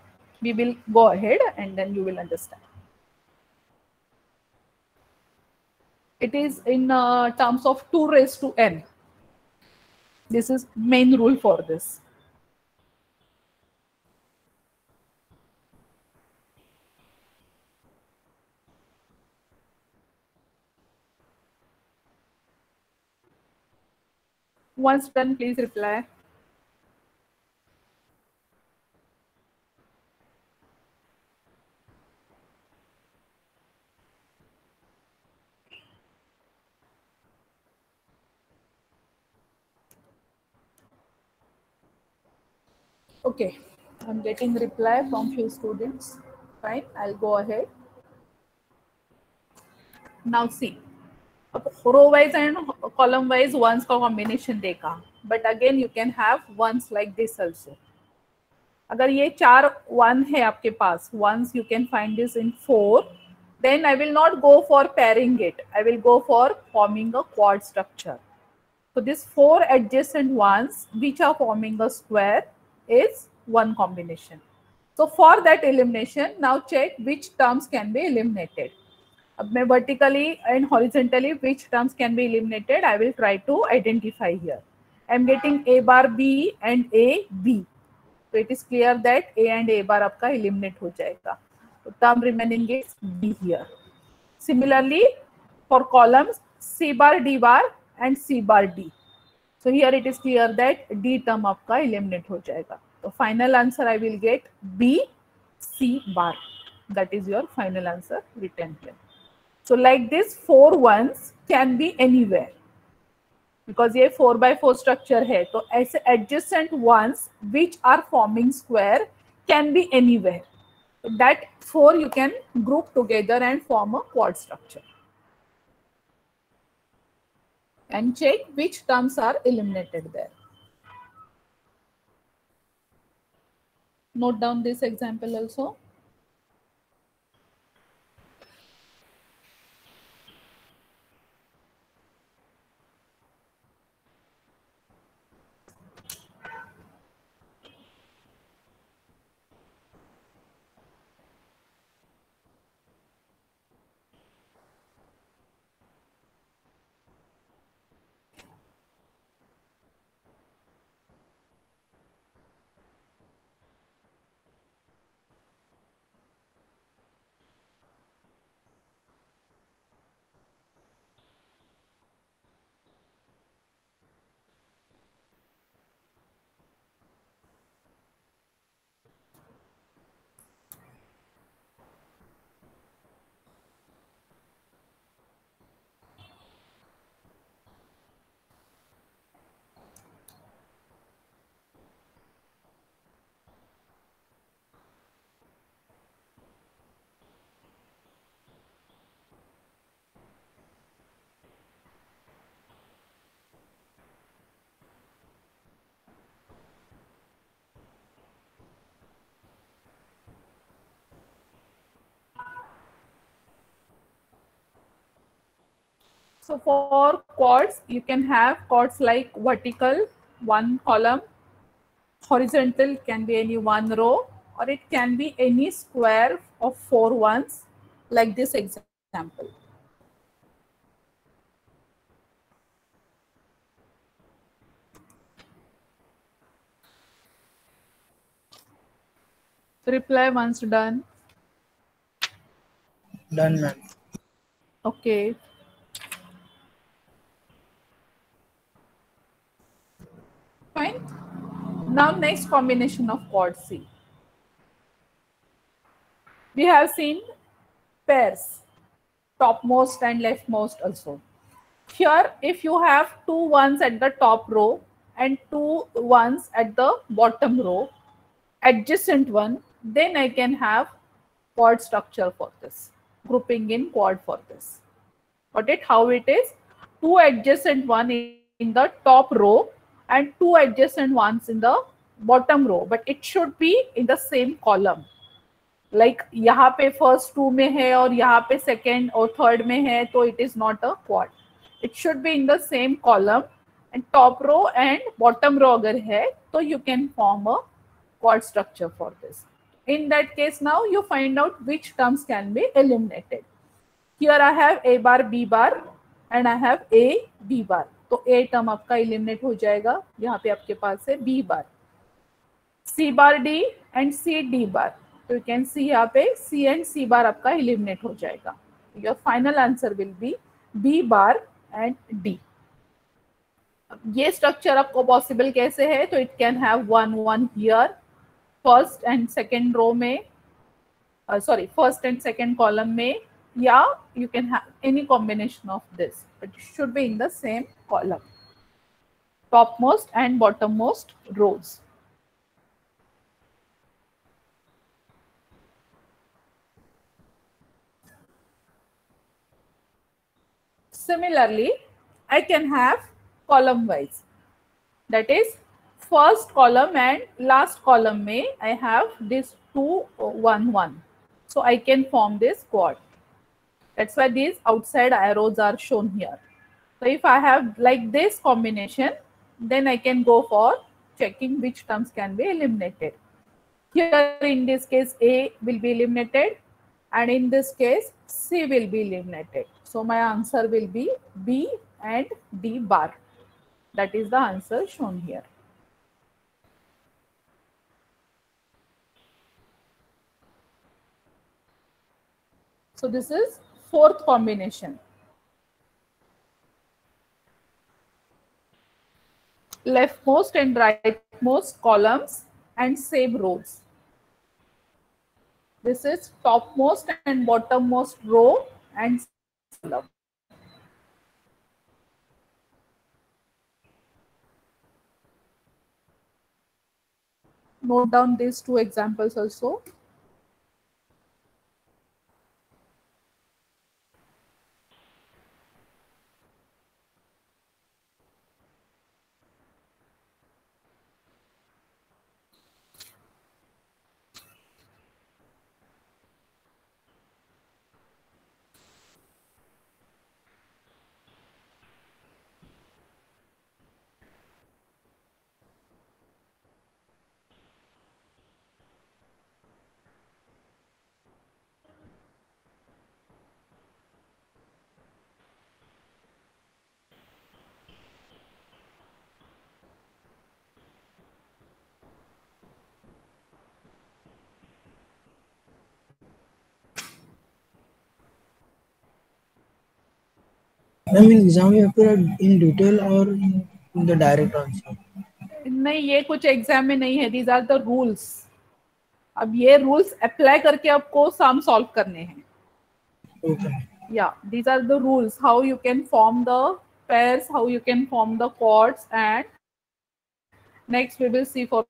[SPEAKER 1] We will go ahead and then you will understand. It is in terms of 2 raised to n. This is main rule for this. Once done, please reply. Okay, I'm getting reply from few students. Fine, I'll go ahead. Now see, row wise and column wise ones का combination देखा, but again you can have ones like this also. अगर ये 4 1 है आपके पास, ones you can find this in 4, then I will not go for pairing it. I will go for forming a quad structure. So this 4 adjacent ones which are forming a square is one combination. So for that elimination, now check which terms can be eliminated. अब मैं vertically and horizontally which terms can be eliminated, I will try to identify here. I am getting A bar B and A B. So it is clear that A and A bar आपका eliminate हो जाएगा. So term remaining is B here. Similarly, for columns C bar D bar and C bar D. So here it is clear that D term आपका eliminate हो जाएगा. So final answer I will get B C bar. That is your final answer written here. So like this 4 ones can be anywhere. Because ये 4x4 structure है, तो ऐसे adjacent ones which are forming square can be anywhere. So that 4 you can group together and form a quad structure. And check which terms are eliminated there. Note down this example also. So for chords, you can have chords like vertical, one column, horizontal can be any one row, or it can be any square of 4 ones, like this example. Reply once done.
[SPEAKER 6] Done, ma'am.
[SPEAKER 1] Okay. Fine. Now next combination of chord C. We have seen pairs, topmost and leftmost also. Here, if you have 2 ones at the top row and 2 ones at the bottom row, adjacent one, then I can have chord structure for this, grouping in chord for this. Got it? How it is? 2 adjacent one in the top row and 2 adjacent ones in the bottom row, but it should be in the same column. Like यहाँ पे first 2 में है और यहाँ पे second और third में है, तो it is not a quad. It should be in the same column, and top row and bottom row अगर है, तो you can form a chord structure for this. In that case, now you find out which terms can be eliminated. Here I have A bar, B bar and I have A, B bar. तो A term आपका eliminate हो जाएगा. यहाँ पे आपके पास है B bar, C bar D and C D bar. तो you can see यहाँ पे C and C bar आपका eliminate हो जाएगा. Your final answer will be B bar and D. ये structure आपको possible कैसे है? तो it can have one here, first and second row में, first and second column में, या you can have any combination of this, but it should be in the same column, topmost and bottommost rows. Similarly, I can have column wise. That is, first column and last column may I have this 2 1 1. So I can form this chord. That's why these outside arrows are shown here. So if I have like this combination, then I can go for checking which terms can be eliminated. Here in this case A will be eliminated, and in this case C will be eliminated. So my answer will be B and D bar. That is the answer shown here. So this is fourth combination. Leftmost and rightmost columns and same rows. This is topmost and bottommost row and column. Note down these two examples also.
[SPEAKER 6] Ma'am, in exam you have to write in detail or in the direct answer?
[SPEAKER 1] नहीं, ये कुछ exam में नहीं है. These are the rules. अब ये rules apply करके आपको सम सॉल्व करने हैं.
[SPEAKER 6] Okay.
[SPEAKER 1] Yeah, these are the rules. How you can form the pairs, how you can form the chords, and next we will see for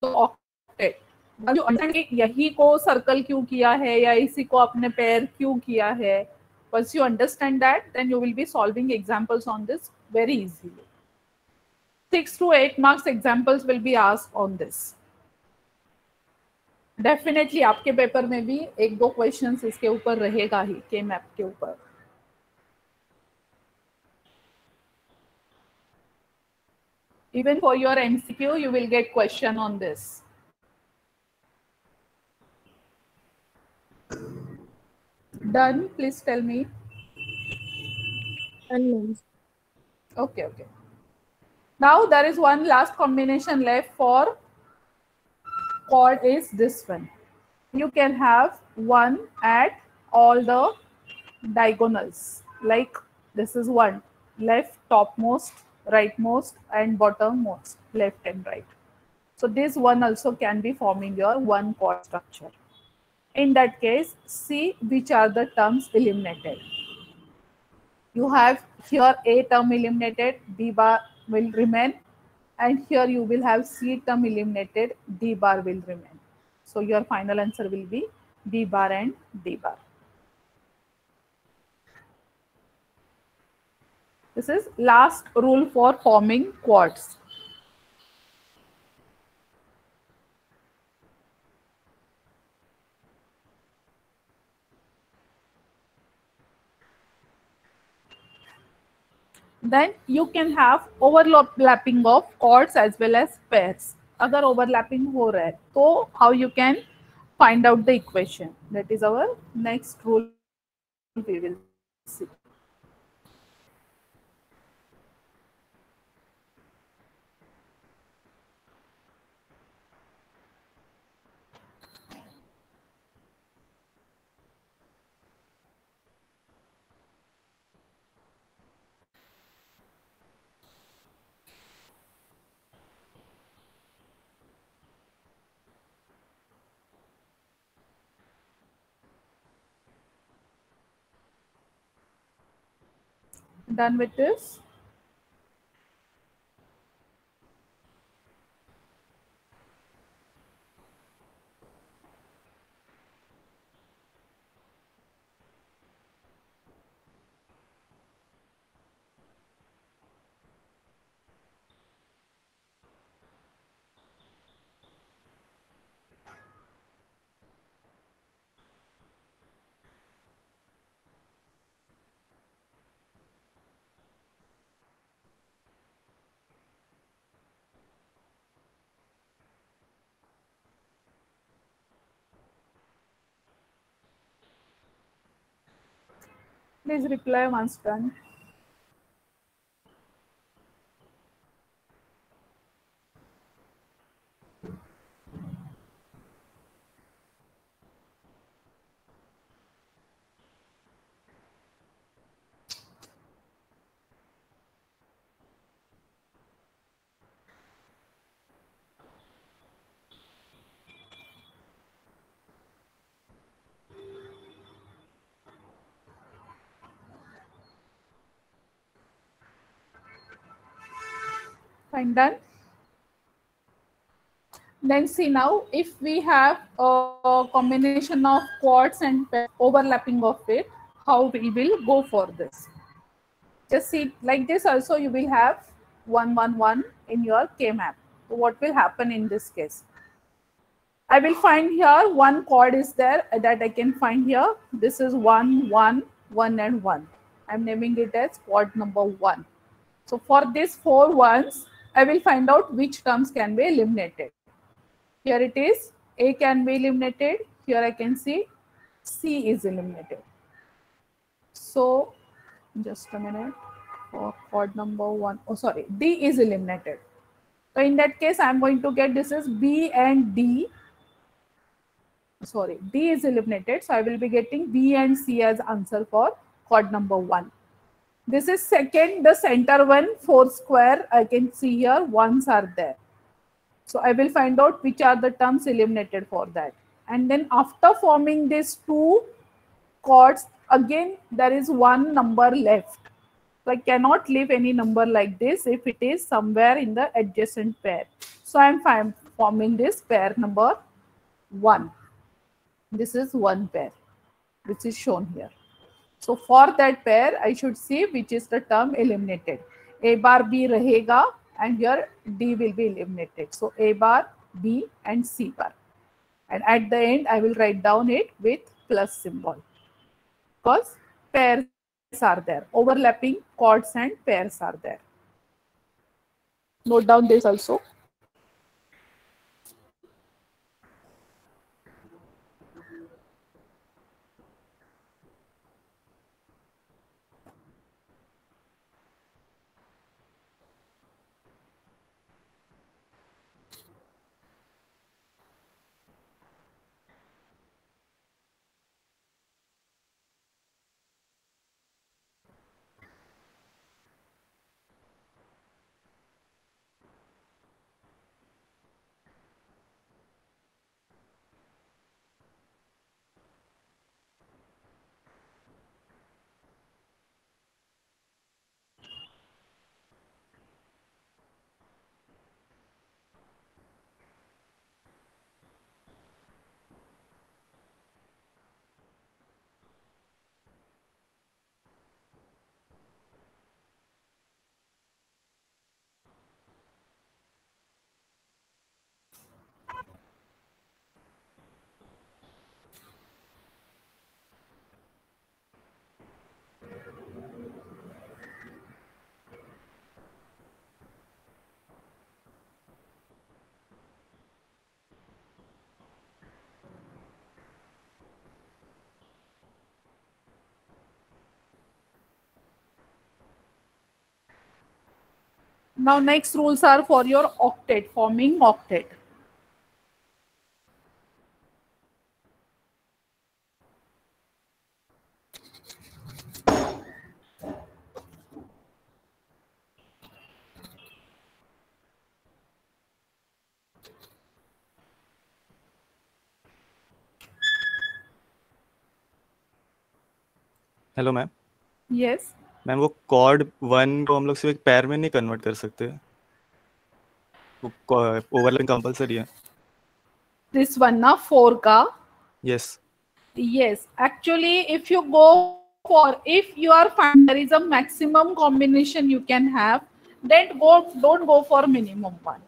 [SPEAKER 1] the octet. जो understand कि यही को circle क्यों किया है या इसी को आपने पेयर क्यों किया है. Once you understand that, then you will be solving examples on this very easily. 6 to 8 marks examples will be asked on this. Definitely आपके पेपर में भी 1-2 क्वेश्चंस इसके ऊपर रहेगा ही, के मैप के ऊपर. Even for your MCQ, you will get question on this. Done? Please tell me.
[SPEAKER 6] Unknowns.
[SPEAKER 1] Okay, okay. Now there is one last combination left for chord is this one. You can have one at all the diagonals. Like this is one, left topmost, rightmost, and bottommost, left and right. So this one also can be forming your one chord structure. In that case, see which are the terms eliminated. You have here A term eliminated, B bar will remain, and here you will have C term eliminated, D bar will remain. So your final answer will be B bar and D bar. This is last rule for forming chords. Then you can have overlapping of chords as well as pairs. अगर overlapping हो रहा है, तो how you can find out the equation? That is our next rule we will see. Done with this? Please reply once done. Fine, done. Then see now, if we have a combination of chords and overlapping of it, how we will go for this? Just see like this also you will have 1, 1, 1 in your K-map. So what will happen in this case? I will find here one chord is there that I can find here. This is 1, 1, 1 and 1. I'm naming it as chord number 1. So for these 4 ones, I will find out which terms can be eliminated. Here it is, A can be eliminated. Here I can see C is eliminated. So just a minute, for chord number 1, oh sorry, D is eliminated. So in that case, I'm going to get this is B and D. Sorry, D is eliminated. So I will be getting B and C as answer for chord number 1. This is second, the center one, 4 square. I can see here ones are there. So I will find out which are the terms eliminated for that. And then after forming these 2 chords, again there is one number left. So I cannot leave any number like this if it is somewhere in the adjacent pair. So I am forming this pair number 1. This is one pair, which is shown here. So for that pair, I should see which is the term eliminated. A bar B rahega and here D will be eliminated. So A bar, B and C bar. And at the end, I will write down it with plus symbol. Because pairs are there. Overlapping chords and pairs are there. Note down this also. Now next rules are for your octet, forming octet.
[SPEAKER 7] Hello ma'am.
[SPEAKER 1] Yes.
[SPEAKER 7] Ma'am वो cord 1 को हम लोग सिर्फ एक पैर में नहीं convert कर सकते, वो ओवरलैपिंग कंपलसरी है।
[SPEAKER 1] This one na 4 ka.
[SPEAKER 7] Yes.
[SPEAKER 1] Yes, actually if you go for, if you are finding there is a maximum combination you can have, then don't go for minimum one.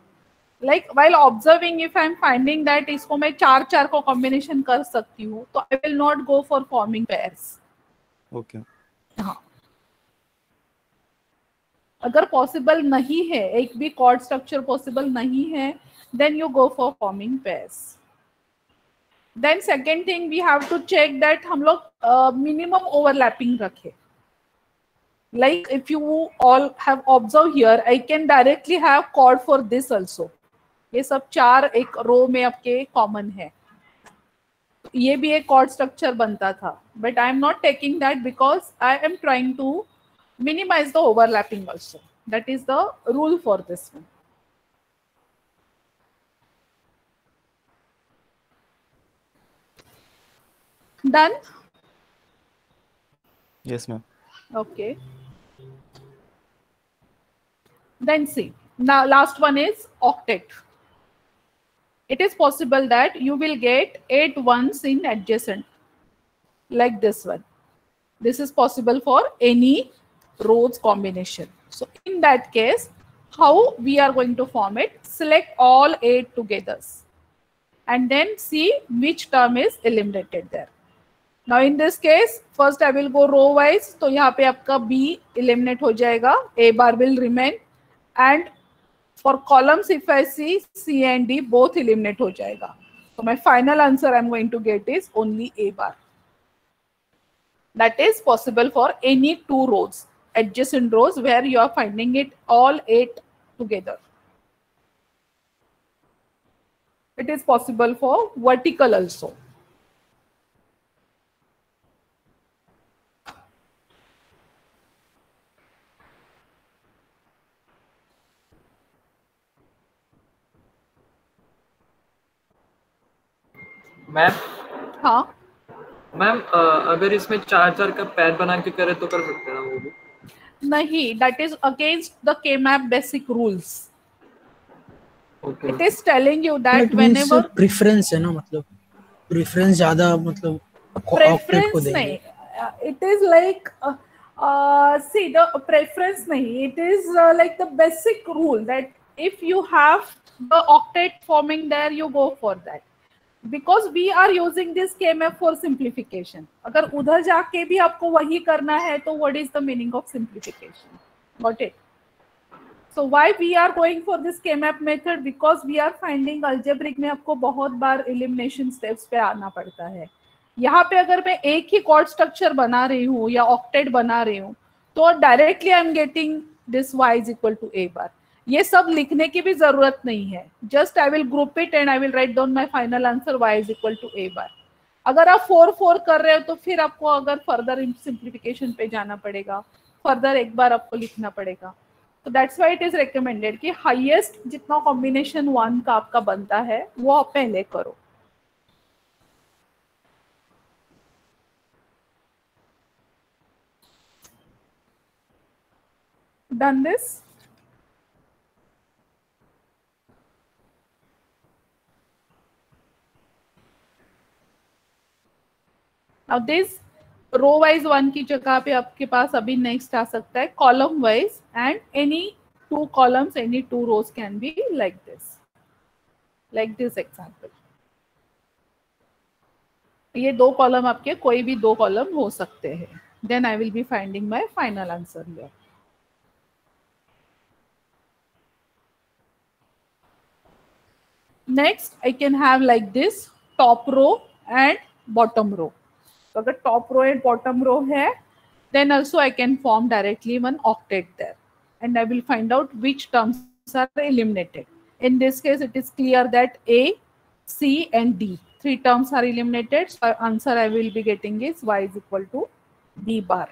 [SPEAKER 1] Like while observing, if I am finding that इसको मैं 4 को combination कर सकती हूँ, तो I will not go for forming pairs.
[SPEAKER 7] Okay.
[SPEAKER 1] हाँ, अगर possible नहीं है, एक भी कॉर्ड स्ट्रक्चर पॉसिबल नहीं है, then you go for forming pairs. Then second thing we have to check that हम लोग minimum overlapping रखें. Like if you all have observed here, I can directly have chord for this also. ये सब 4 एक रो में आपके common है, ये भी एक chord structure बनता था, but I am not taking that because I am trying to minimize the overlapping also. That is the rule for this one. Done?
[SPEAKER 7] Yes ma'am.
[SPEAKER 1] Okay. Then see, now last one is octet. It is possible that you will get 8 ones in adjacent, like this one. This is possible for any rows combination. So in that case, how we are going to form it? Select all 8 together and then see which term is eliminated there. Now in this case, first I will go row wise. तो यहाँ पे आपका B eliminate हो जाएगा, A bar will remain, and for columns if I see C and D both eliminate हो जाएगा. So my final answer I'm going to get is only A bar. That is possible for any 2 rows, adjacent rows where you are finding it all 8 together. It is possible for vertical also.
[SPEAKER 3] Ma'am
[SPEAKER 1] हाँ,
[SPEAKER 3] ma'am अगर इसमें 4 का पैर बना के करे तो कर सकते हैं ना वो भी?
[SPEAKER 1] नहीं, that is against the K-map basic rules.
[SPEAKER 3] Okay.
[SPEAKER 1] It is telling you that
[SPEAKER 6] It means
[SPEAKER 1] whenever
[SPEAKER 6] preference है ना, मतलब preference ज़्यादा मतलब octet को
[SPEAKER 1] preference
[SPEAKER 6] देंगे।
[SPEAKER 1] नहीं, it is like see the preference nahi, it is like the basic rule that if you have the octet forming there, you go for that, because we are using this KMF for simplification. अगर उधर जाके भी आपको वही करना है तो what is the meaning of simplification? Got it? So why we are going for this K-map method? Because we are finding algebraic में आपको बहुत बार elimination steps पे आना पड़ता है. यहाँ पे अगर मैं एक ही chord structure बना रही हूँ या octet बना रही हूँ, तो directly I am getting this y is equal to a bar. ये सब लिखने की भी जरूरत नहीं है. Just I will group it and I will write down my final answer y is equal to a bar. अगर आप 4 कर रहे हो तो फिर आपको अगर फर्दर सिंप्लीफिकेशन पे जाना पड़ेगा, फर्दर एक बार आपको लिखना पड़ेगा. तो that's why it is recommended कि हाईएस्ट जितना कॉम्बिनेशन 1 का आपका बनता है वो आप पहले करो. Done this. Now this row wise 1 की जगह पे आपके पास अभी नेक्स्ट आ सकता है column wise and any 2 columns, any 2 rows can be like this example. ये 2 कॉलम आपके कोई भी 2 कॉलम हो सकते हैं. Then I will be finding my final answer here. Next, I can have like this top row and bottom row. So अगर top row and bottom row है, then also I can form directly one octet there, and I will find out which terms are eliminated. In this case, it is clear that A, C, and D 3 terms are eliminated. So answer I will be getting is y is equal to B bar.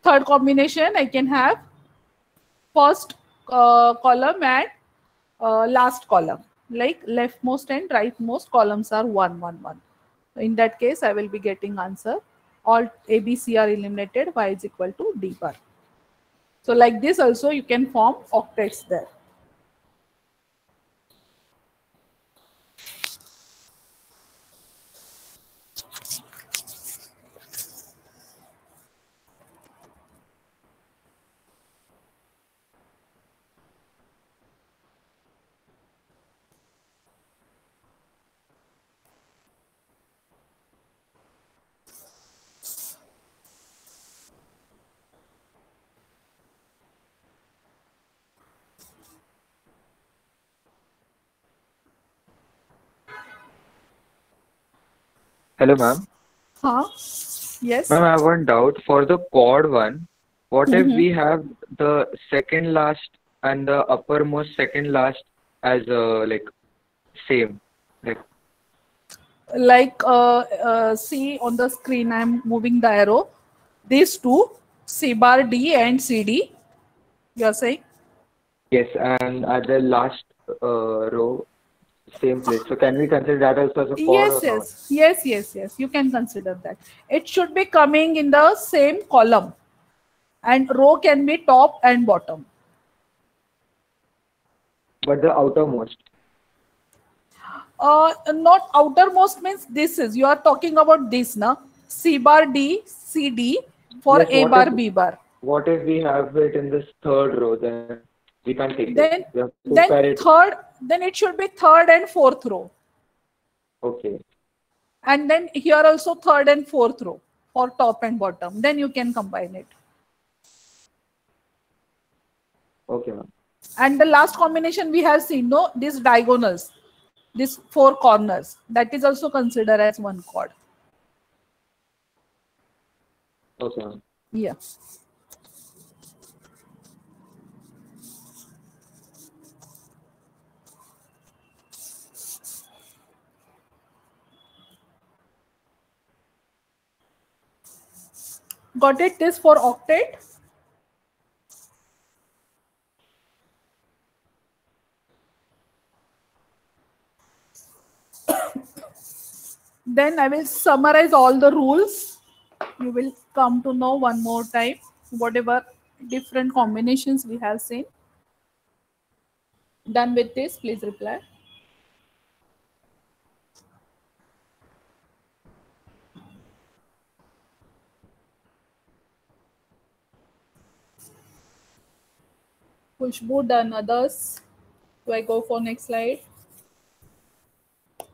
[SPEAKER 1] Third combination, I can have first column and last column, like leftmost and rightmost columns are 1, 1, 1. In that case, I will be getting answer. All A, B, C are eliminated. Y is equal to D bar. So like this also you can form octets there.
[SPEAKER 5] Hello, ma'am.
[SPEAKER 1] Huh? Yes.
[SPEAKER 5] Ma'am, I have one doubt. For the chord one, what if we have the second last and the uppermost second last as like same?
[SPEAKER 1] Like see on the screen, I am moving the arrow. These two, C bar D and CD, you are saying?
[SPEAKER 5] Yes, and at the last row, same place. So can we consider that also as a chord?
[SPEAKER 1] Yes. You can consider that. It should be coming in the same column, and row can be top and bottom.
[SPEAKER 5] But the outermost.
[SPEAKER 1] Not outermost means this is, you are talking about this, na? C bar D, C D for
[SPEAKER 5] Yes,
[SPEAKER 1] A bar, B bar.
[SPEAKER 5] What if we have it in this third row? Then we can't take
[SPEAKER 1] Then,
[SPEAKER 5] it. We have to pair it.
[SPEAKER 1] then it should be third and fourth row.
[SPEAKER 5] Okay.
[SPEAKER 1] And then here also third and fourth row for top and bottom. Then you can combine it.
[SPEAKER 5] Okay, ma'am.
[SPEAKER 1] And the last combination we have seen, no, these diagonals, these 4 corners, that is also considered as one chord.
[SPEAKER 5] Okay, ma'am.
[SPEAKER 1] Yeah. Got it? This for octet. Then I will summarize all the rules. You will come to know one more time whatever different combinations we have seen. Done with this, please reply. Khushbu, done. Others? Do I go for next slide?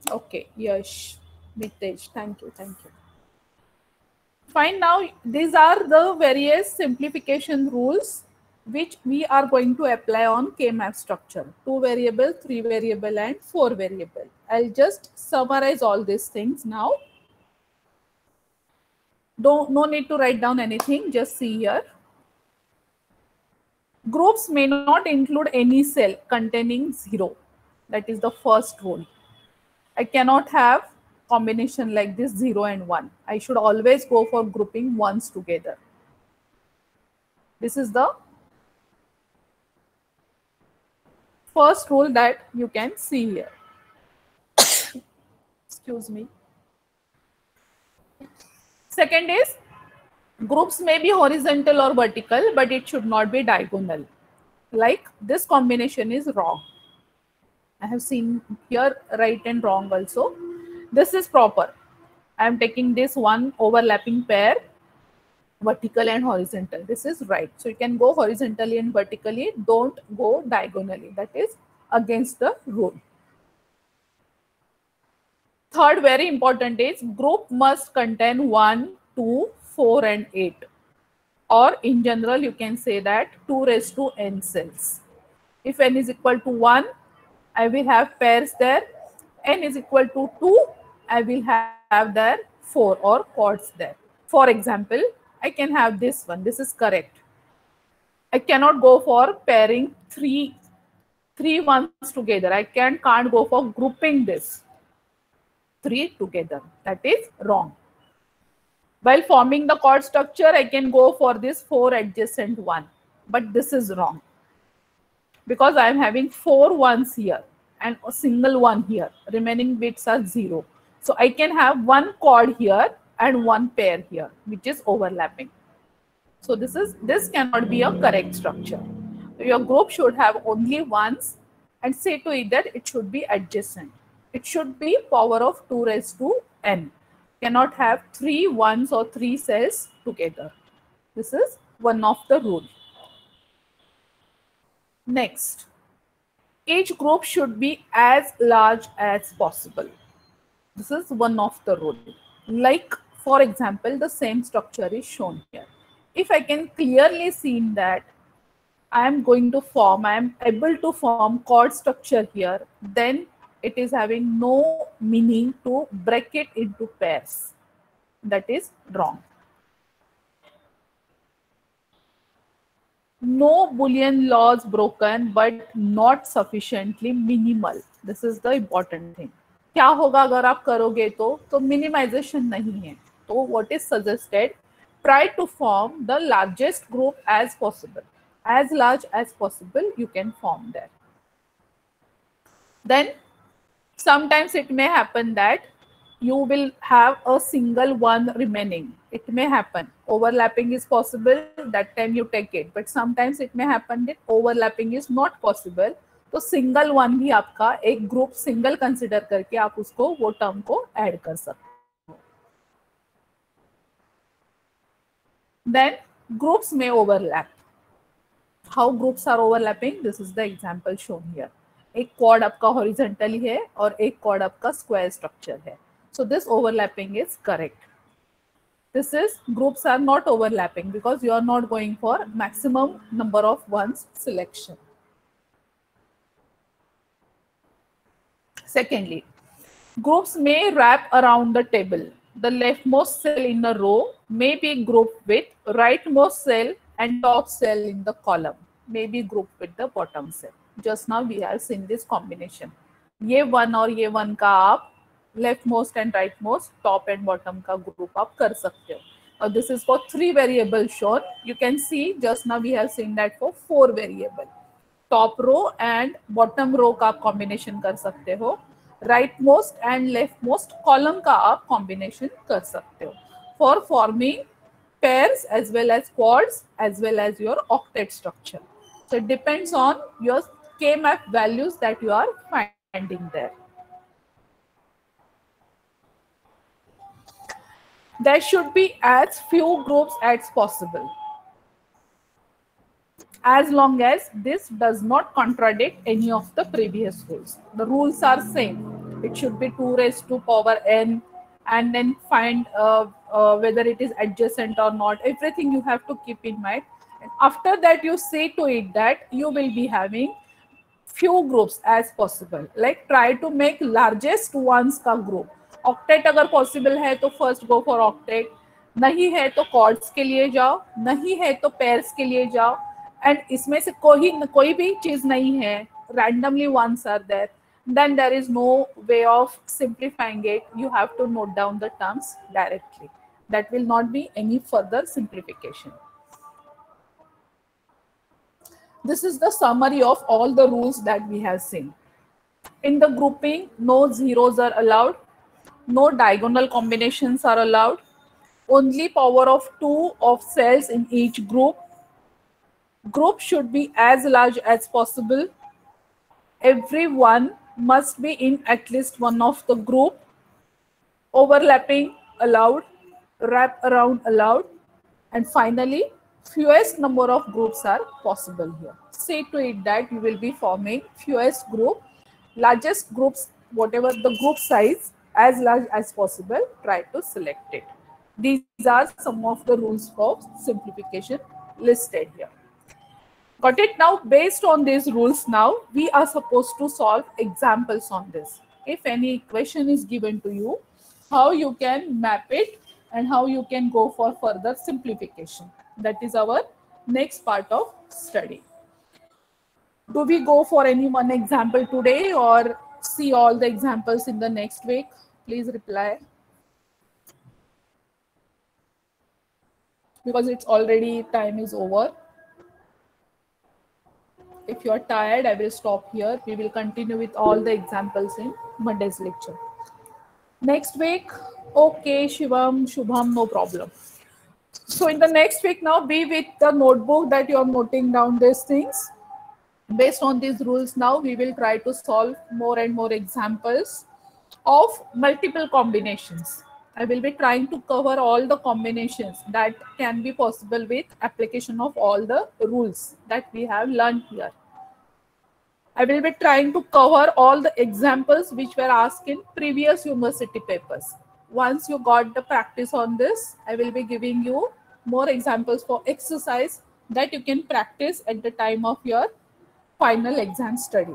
[SPEAKER 1] Okay, Yash, Mitesh, thank you. Fine, now these are the various simplification rules which we are going to apply on K-map structure. 2 variable, 3 variable and 4 variable. I'll just summarize all these things now. No need to write down anything, just see here. Groups may not include any cell containing 0. That is the first rule. I cannot have combination like this 0 and 1. I should always go for grouping ones together. This is the first rule that you can see here. Excuse me. Second is, groups may be horizontal or vertical, but it should not be diagonal. Like this combination is wrong. I have seen here right and wrong also. This is proper. I am taking this one overlapping pair, vertical and horizontal. This is right. So you can go horizontally and vertically. Don't go diagonally. That is against the rule. Third, very important is group must contain 1, 2, 4 and 8. Or in general, you can say that 2 raised to n cells. If n is equal to 1, I will have pairs there. N is equal to 2, I will have there 4 or quads there. For example, I can have this one. This is correct. I cannot go for pairing three ones together. I can't go for grouping this 3 together. That is wrong. While forming the chord structure, I can go for this 4 adjacent 1. But this is wrong. Because I am having 4 ones here and a single 1 here. Remaining bits are 0. So I can have 1 chord here and 1 pair here, which is overlapping. So this cannot be a correct structure. So your group should have only ones, and say to it that it should be adjacent. It should be power of 2 raised to n. Cannot have 3 ones or 3 cells together. This is one of the rules. Next, each group should be as large as possible. This is one of the rules. Like, for example, the same structure is shown here. If I can clearly see that I am able to form chord structure here, then it is having no meaning to break it into pairs. That is wrong. No Boolean laws broken, but not sufficiently minimal. This is the important thing. क्या होगा अगर आप करोगे तो minimization नहीं है. तो what is suggested? Try to form the largest group as possible. As large as possible, you can form that. Then sometimes it may happen that you will have a single one remaining. It may happen. Overlapping is possible, that time you take it. But sometimes it may happen that overlapping is not possible. तो single one भी आपका एक group single consider करके आप उसको वो term को add कर सकते हो. Then groups may overlap. How groups are overlapping? This is the example shown here. एक chord आपका horizontally है और एक chord आपका square structure है. So this overlapping is correct. This is groups are not overlapping because you are not going for maximum number of ones selection. Secondly, groups may wrap around the table. The leftmost cell in a row may be grouped with rightmost cell and top cell in the column may be grouped with the bottom cell. Just now we have seen this combination. ये one और ये one का आप leftmost and rightmost, top and bottom का group आप कर सकते हो. और this is for 3 variable shown. You can see just now we have seen that for 4 variable. Top row and bottom row का आप combination कर सकते हो. Rightmost and leftmost column का आप combination कर सकते हो. For forming pairs as well as quads as well as your octet structure. So it depends on your K-map values that you are finding there. There should be as few groups as possible, as long as this does not contradict any of the previous rules. The rules are same. It should be 2 raised to power n, and then find whether it is adjacent or not. Everything you have to keep in mind. After that, you see to it that you will be having few groups as possible. Like try to make largest ones का group. Octet अगर possible है तो first go for octet. नहीं है तो chords के लिए जाओ. नहीं है तो pairs के लिए जाओ. And इसमें से कोई भी चीज नहीं है. Randomly ones are there. Then there is no way of simplifying it. You have to note down the terms directly. That will not be any further simplification. This is the summary of all the rules that we have seen. In the grouping, no zeros are allowed. No diagonal combinations are allowed. Only power of 2 of cells in each group. Group should be as large as possible. Everyone must be in at least one of the group. Overlapping allowed. Wrap around allowed. And finally, fewest number of groups are possible here. Say to it that you will be forming fewest group, largest groups, whatever the group size, as large as possible, try to select it. These are some of the rules for simplification listed here. Got it? Now, based on these rules, now we are supposed to solve examples on this. If any equation is given to you, how you can map it and how you can go for further simplification. That is our next part of study. Do we go for any one example today or see all the examples in the next week? Please reply. Because it's already time is over. If you are tired, I will stop here. We will continue with all the examples in Monday's lecture. Next week, okay, Shivam, Shubham, no problem. So in the next week now, be with the notebook that you are noting down these things. Based on these rules now, we will try to solve more and more examples of multiple combinations. I will be trying to cover all the combinations that can be possible with application of all the rules that we have learned here. I will be trying to cover all the examples which were asked in previous university papers. Once you got the practice on this, I will be giving you more examples for exercise that you can practice at the time of your final exam study.